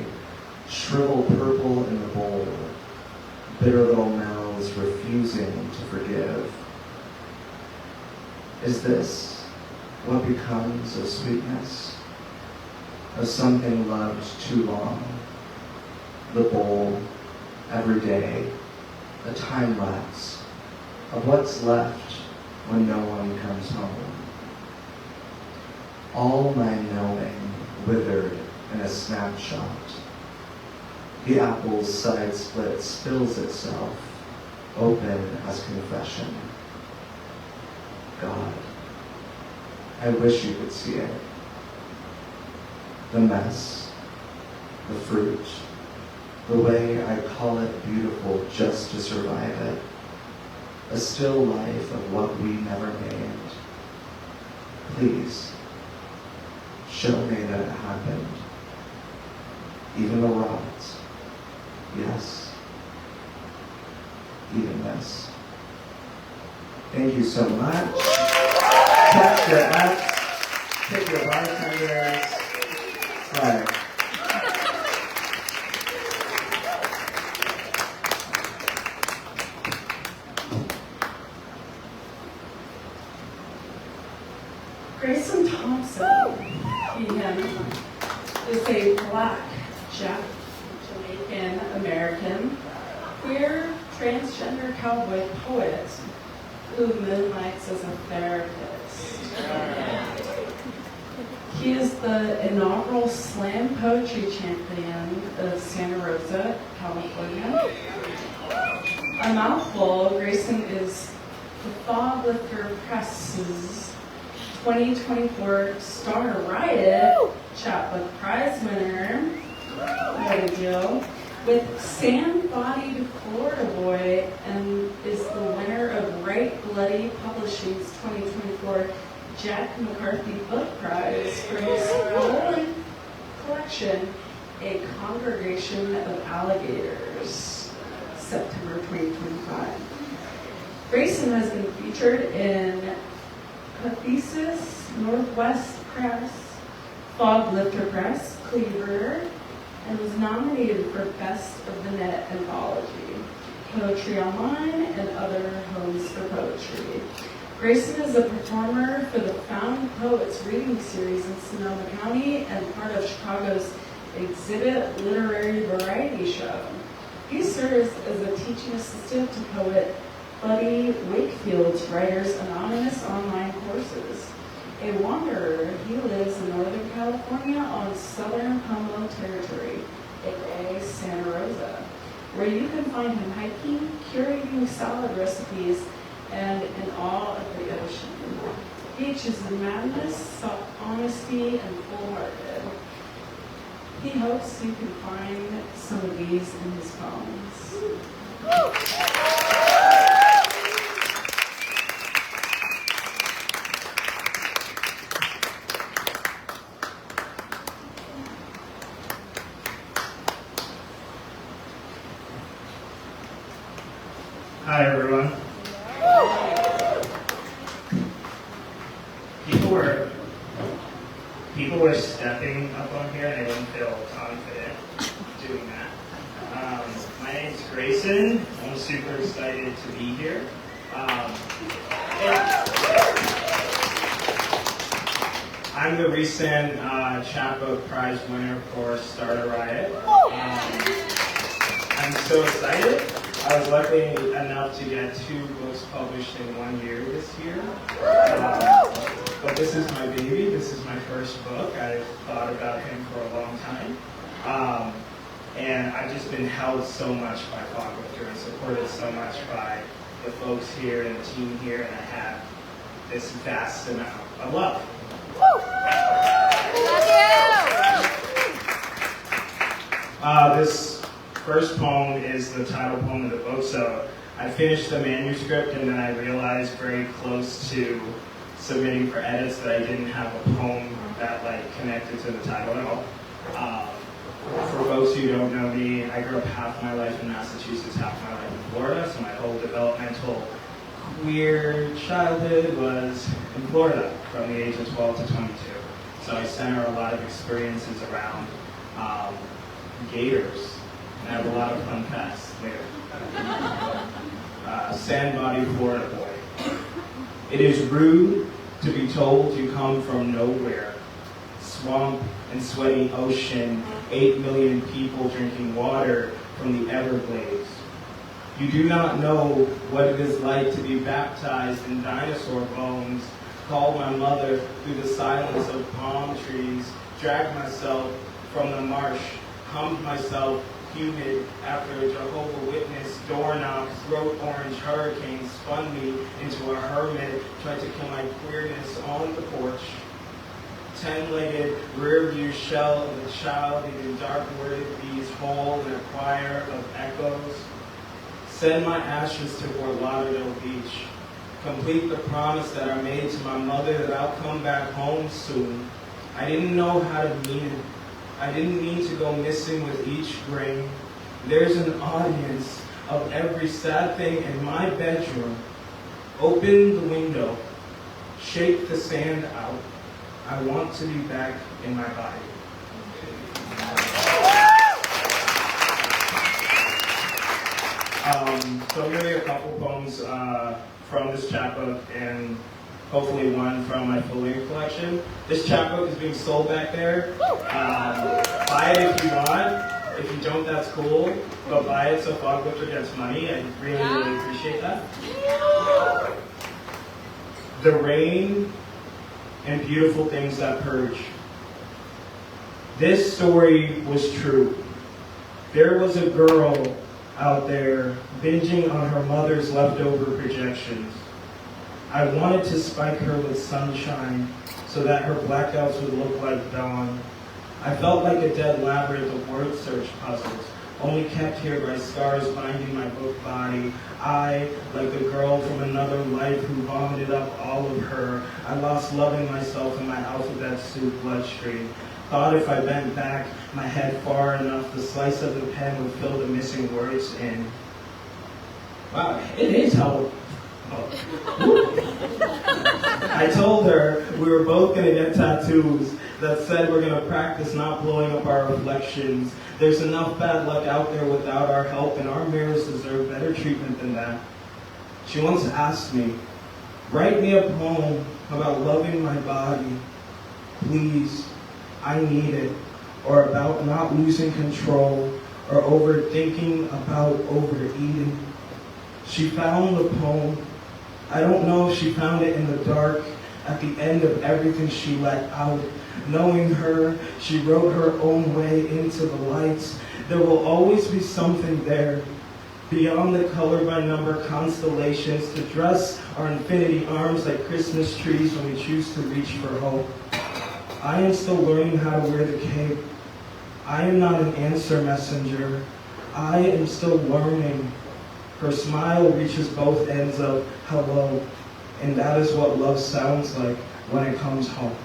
shrivel purple in the bowl, bitter little mouths refusing to forgive. Is this what becomes of sweetness? Of something loved too long? The bowl, every day, a time lapse of what's left when no one comes home. All my knowing withered in a snapshot. The apple's side split spills itself, open as confession. God, I wish you could see it. The mess, the fruit, the way I call it beautiful just to survive it. A still life of what we never named. Please, show me that it happened. Even the rot. Yes. Even this. Thank you so much. Catch your F's. Take your bartenders. Right. Grayson Thompson, he is a Black Jamaican American queer transgender cowboy poet who moonlights as a therapist. He is the inaugural slam poetry champion of Santa Rosa, California. A mouthful, Grayson is the Foglifter Press's 2024 Star Riot Chapbook Prize winner, what a deal, with Sand-Bodied Florida Boy, and is the winner of Right Bloody Publishing's 2024 Jack McCarthy Book Prize for his rolling collection, A Congregation of Alligators, September 2025. Grayson has been featured in Thesis, Northwest Press, Foglifter Press, Cleaver, and was nominated for Best of the Net Anthology, Poetry Online, and other homes for poetry. Grayson is a performer for the Found Poets Reading Series in Sonoma County and part of Chicago's Exhibit Literary Variety Show. He serves as a teaching assistant to poet Buddy Wakefield's Writers Anonymous online courses. A wanderer, he lives in Northern California on Southern Humboldt Territory, aka Santa Rosa, where you can find him hiking, curating salad recipes, and in awe of the ocean. He chooses madness, honesty, and full-hearted. He hopes you can find some of these in his poems. Hi everyone. People were stepping up on here and I didn't feel confident doing that. My name's Grayson. I'm super excited to be here. I'm the recent Chapbook Prize winner for Start a Riot. I'm so excited. I was lucky enough to get 2 books published in 1 year this year. But this is my baby. This is my first book. I've thought about him for a long time. And I've just been held so much by Foglifter and supported so much by the folks here and the team here, and I have this vast amount of love. This first poem is the title poem of the book, so I finished the manuscript and then I realized very close to submitting for edits that I didn't have a poem that connected to the title at all. For folks who don't know me, I grew up half my life in Massachusetts, half my life in Florida, so my whole developmental queer childhood was in Florida from the age of 12 to 22. So I center a lot of experiences around gators, and I have a lot of fun facts later. Sand Body, Florida boy. It is rude to be told you come from nowhere. Swamp and sweaty ocean, 8 million people drinking water from the Everglades. You do not know what it is like to be baptized in dinosaur bones, called my mother through the silence of palm trees, dragged myself from the marsh, hummed myself humid after a Jehovah's Witness door knock, throat orange hurricane spun me into a hermit, tried to kill my queerness on the porch. 10-legged rear view shell of a child eating dark worded bees whole in a choir of echoes. Send my ashes to Fort Lauderdale Beach. Complete the promise that I made to my mother that I'll come back home soon. I didn't know how to mean it. I didn't mean to go missing with each grain. There's an audience of every sad thing in my bedroom. Open the window. Shake the sand out. I want to be back in my body. So I'm going to read a couple poems from this chapbook and hopefully one from my full-length collection. This chapbook is being sold back there. Buy it if you want. If you don't, that's cool. But buy it so Foglifter gets money. I really, really appreciate that. The rain and beautiful things that purge. This story was true. There was a girl out there binging on her mother's leftover projections. I wanted to spike her with sunshine so that her blackouts would look like dawn. I felt like a dead labyrinth of word search puzzles, only kept here by scars binding my book body. I, like the girl from another life who vomited up all of her, I lost loving myself in my alphabet soup bloodstream. Thought if I bent back my head far enough, the slice of the pen would fill the missing words in. Wow, it is how... I told her we were both going to get tattoos that said we're going to practice not blowing up our reflections. There's enough bad luck out there without our help, and our mirrors deserve better treatment than that. She once asked me, write me a poem about loving my body. Please, I need it. Or about not losing control, or overthinking about overeating. She found the poem. I don't know if she found it in the dark, at the end of everything she let out. Knowing her, she wrote her own way into the lights. There will always be something there, beyond the color-by-number constellations, to dress our infinity arms like Christmas trees when we choose to reach for hope. I am still learning how to wear the cape. I am not an answer messenger. I am still learning. Her smile reaches both ends of hello, and that is what love sounds like when it comes home.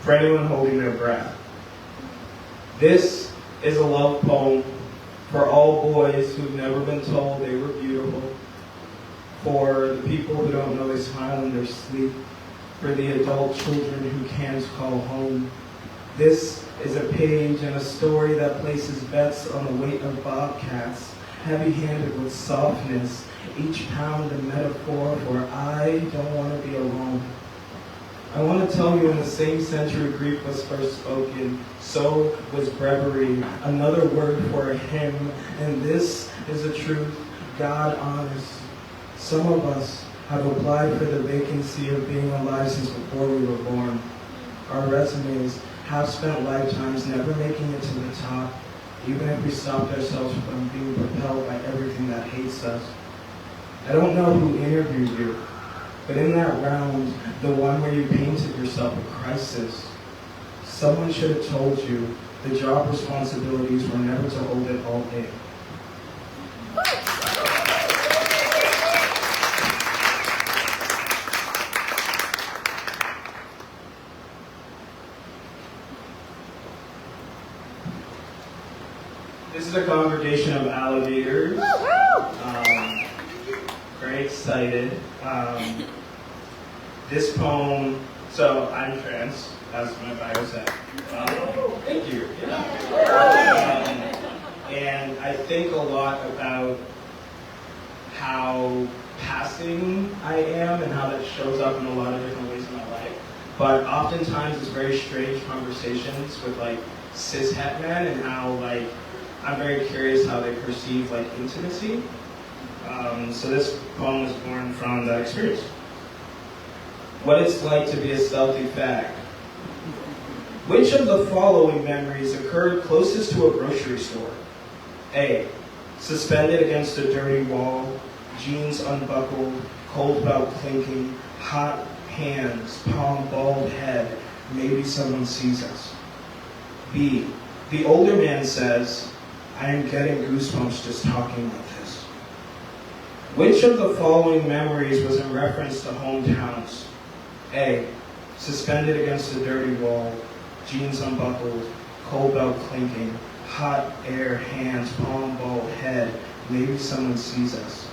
For anyone holding their breath, this is a love poem for all boys who've never been told they were beautiful, for the people who don't know they smile in their sleep, for the adult children who can't call home. This is a page in a story that places bets on the weight of bobcats heavy-handed with softness, each pound a metaphor for I don't want to be alone. I want to tell you in the same century Greek was first spoken, so was breviary, another word for a hymn, and this is a truth God honors. Some of us have applied for the vacancy of being alive since before we were born. Our resumes have spent lifetimes never making it to the top, even if we stopped ourselves from being propelled by everything that hates us. I don't know who interviewed you, but in that round, the one where you painted yourself a crisis, someone should have told you the job responsibilities were never to hold it all in. This is a congregation of alligators. Very excited. This poem, so I'm trans, as my bio said. Thank you. Yeah. And I think a lot about how passing I am and how that shows up in a lot of different ways in my life. But oftentimes it's very strange conversations with like cis het men and how like I'm very curious how they perceive like intimacy. So this poem was born from that experience. What it's like to be a stealthy fag. Which of the following memories occurred closest to a grocery store? A. Suspended against a dirty wall, jeans unbuckled, cold belt clinking, hot hands, palm bald head, maybe someone sees us. B. The older man says, I am getting goosebumps just talking like this. Which of the following memories was in reference to hometowns? A. Suspended against a dirty wall, jeans unbuckled, cold belt clinking, hot air, hands, palm bald head, maybe someone sees us.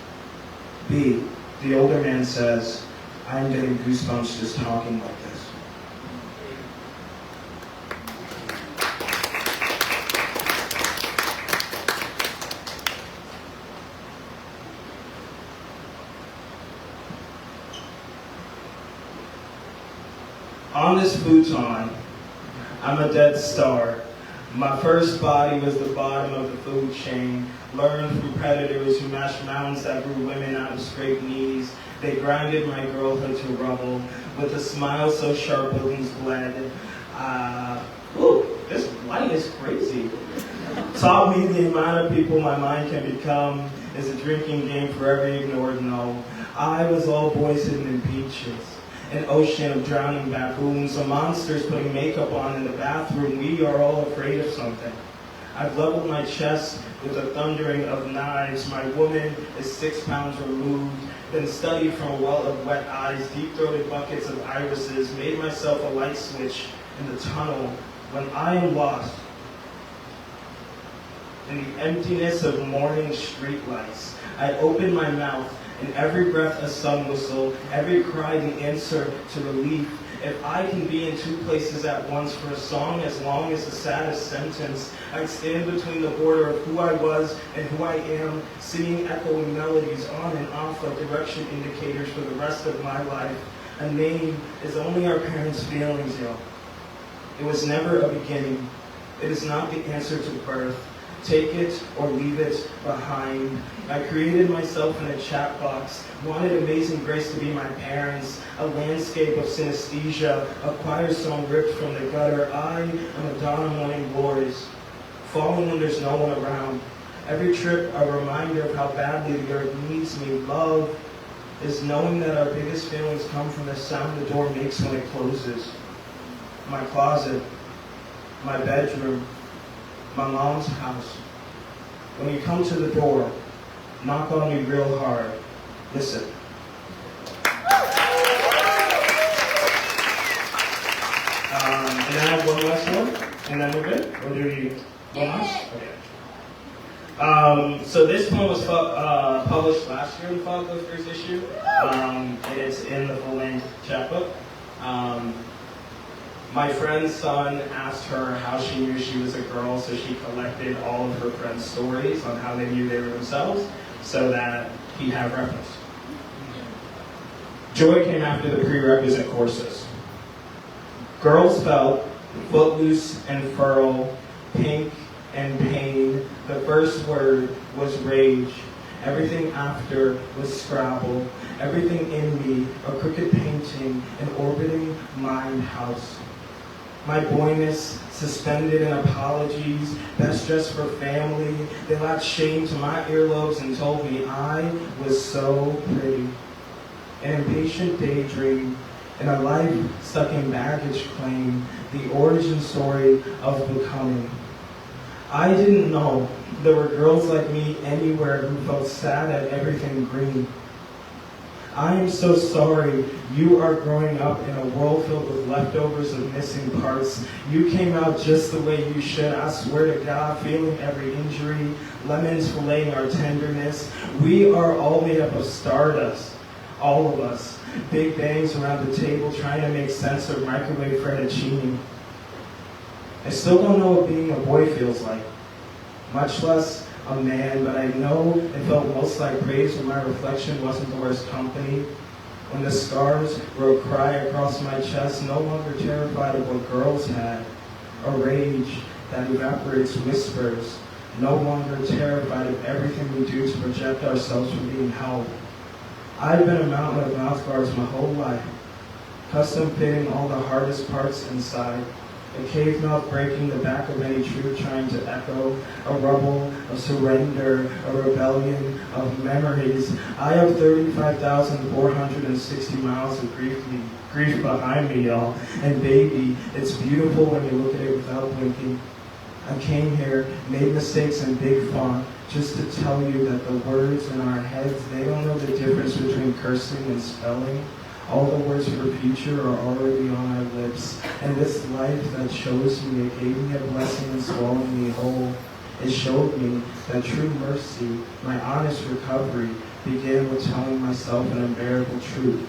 B. The older man says, I'm getting goosebumps just talking like this. On this futon, I'm a dead star. My first body was the bottom of the food chain, learned from predators who mashed mountains that grew women out of scraped knees. They grinded my girlhood to rubble with a smile so sharp buildings bled. This light is crazy. Taught me the amount of people my mind can become is a drinking game for every ignored no. I was all boys hidden in beaches. An ocean of drowning baboons, some monsters putting makeup on in the bathroom. We are all afraid of something. I've leveled my chest with the thundering of knives. My woman is 6 pounds removed. Been studied from a well of wet eyes, deep-throated buckets of irises. Made myself a light switch in the tunnel when I am lost in the emptiness of morning streetlights. I open my mouth. In every breath a sun whistle, every cry the answer to relief. If I can be in 2 places at once for a song as long as the saddest sentence, I'd stand between the border of who I was and who I am, singing echoing melodies on and off like direction indicators for the rest of my life. A name is only our parents' feelings, yo. It was never a beginning. It is not the answer to birth. Take it or leave it behind. I created myself in a chat box, wanted Amazing Grace to be my parents, a landscape of synesthesia, a choir song ripped from the gutter. I am a dawn of morning glories, falling when there's no one around. Every trip a reminder of how badly the earth needs me. Love is knowing that our biggest feelings come from the sound the door makes when it closes. My closet, my bedroom, my mom's house. When you come to the door, knock on me real hard. Listen. And then I have one last one, and then we're good? Or do we one last? Okay. So this poem was published last year in the Foglifter's issue. It's in the full-length chapbook. My friend's son asked her how she knew she was a girl, so she collected all of her friends' stories on how they knew they were themselves, so that he'd have reference. Joy came after the prerequisite courses. Girls felt footloose and furl, pink and pain. The first word was rage. Everything after was Scrabble. Everything in me, a crooked painting, an orbiting mind house. My boyness, suspended in apologies, best dressed for family. They latched shame to my earlobes and told me I was so pretty. An impatient daydream, and a life stuck in baggage claim, the origin story of becoming. I didn't know there were girls like me anywhere who felt sad at everything green. I am so sorry you are growing up in a world filled with leftovers of missing parts. You came out just the way you should, I swear to God, feeling every injury, lemons filleting our tenderness. We are all made up of stardust, all of us. Big bangs around the table trying to make sense of microwave fettuccine. I still don't know what being a boy feels like, much less a man, but I know it felt most like praise when my reflection wasn't the worst company. When the scars wrote a cry across my chest, no longer terrified of what girls had, a rage that evaporates whispers, no longer terrified of everything we do to project ourselves from being held. I've been a mountain of mouth guards my whole life, custom fitting all the hardest parts inside. A cave mouth breaking the back of any truth trying to echo, a rubble of surrender, a rebellion of memories. I have 35,460 miles of grief behind me, y'all. And baby, it's beautiful when you look at it without blinking. I came here, made mistakes in big font, just to tell you that the words in our heads, they don't know the difference between cursing and spelling. All the words for future are already on our lips. And this life that chose me, it gave me a blessing and swallowed me whole. It showed me that true mercy, my honest recovery, began with telling myself an unbearable truth.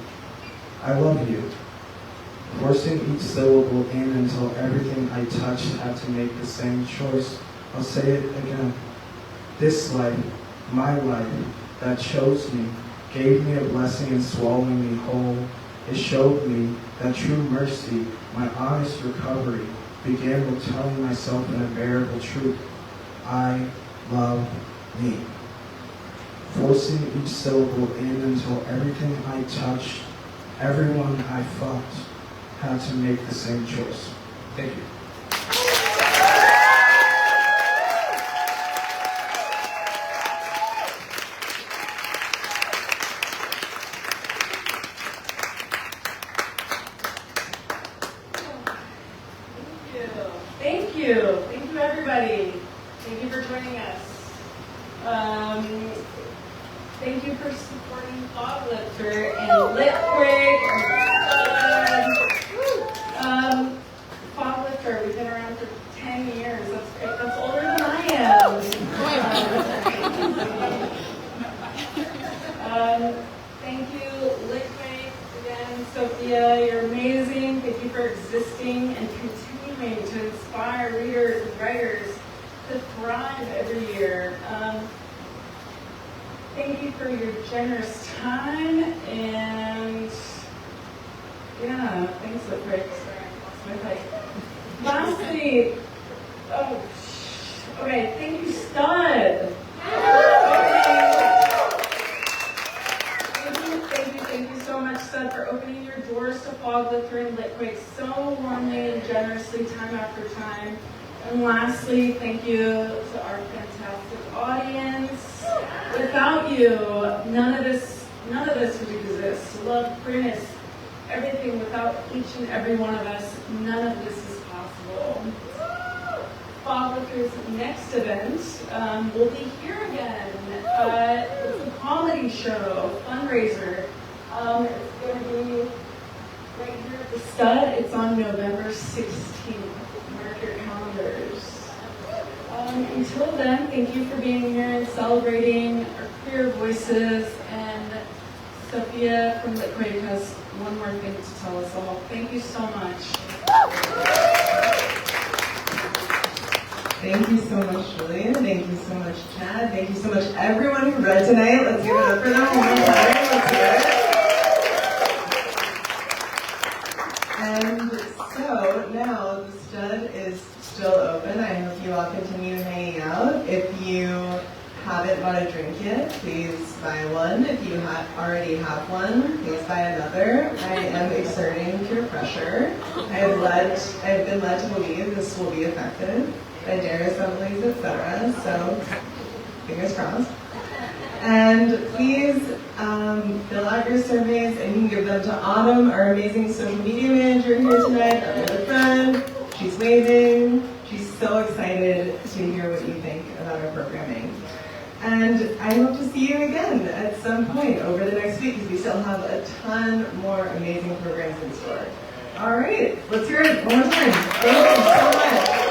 I love you. Forcing each syllable in until everything I touched had to make the same choice. I'll say it again. This life, my life, that chose me, gave me a blessing in swallowing me whole. It showed me that true mercy, my honest recovery, began with telling myself an unbearable truth. I love me. Forcing each syllable in until everything I touched, everyone I fucked, had to make the same choice. Thank you. Thank you. Thank you, everybody. Thank you for joining us. Thank you for supporting Foglifter and LitQuake. Foglifter, we've been around for 10 years. That's older than I am. Thank you, LitQuake. Again, Sophia, you're amazing. Thank you for existing and continuing to inspire readers and writers to thrive every year. Thank you for your generous time, and yeah, thanks, LitQuake. Sorry, I lost my mic. Lastly, okay, thank you, Stud. Thank you so much, Stud, for opening your doors to Foglifter and LitQuake so warmly and generously time after time. And lastly, thank you to our fantastic audience. Without you, none of this would exist. Love, greatness, everything. Without each and every one of us, none of this is possible. Foglifter's next event will be here again. It's a comedy show, fundraiser. It's going to be right here at the Stud. It's on November 16th. Mark your calendars. Until then, thank you for being here and celebrating our queer voices and Sophia from LitQuake has one more thing to tell us all. Thank you so much. Thank you so much, Julian. Thank you so much, Chad. Thank you so much, everyone who read tonight. Let's give it up for them one more time. Let's hear it. And so now the stud is still open. I hope you all continue hanging out. If you haven't bought a drink yet, please buy one. If you already have one, please buy another. I am exerting peer pressure. I have been led to believe this will be effective by dare assemblies, etc. So, fingers crossed. And please fill out your surveys, and you can give them to Autumn, our amazing social media manager here tonight, our other friend. She's waving. She's so excited to hear what you think about our programming. And I hope to see you again at some point over the next week, because we still have a ton more amazing programs in store. All right, let's hear it one more time. Thank you so much.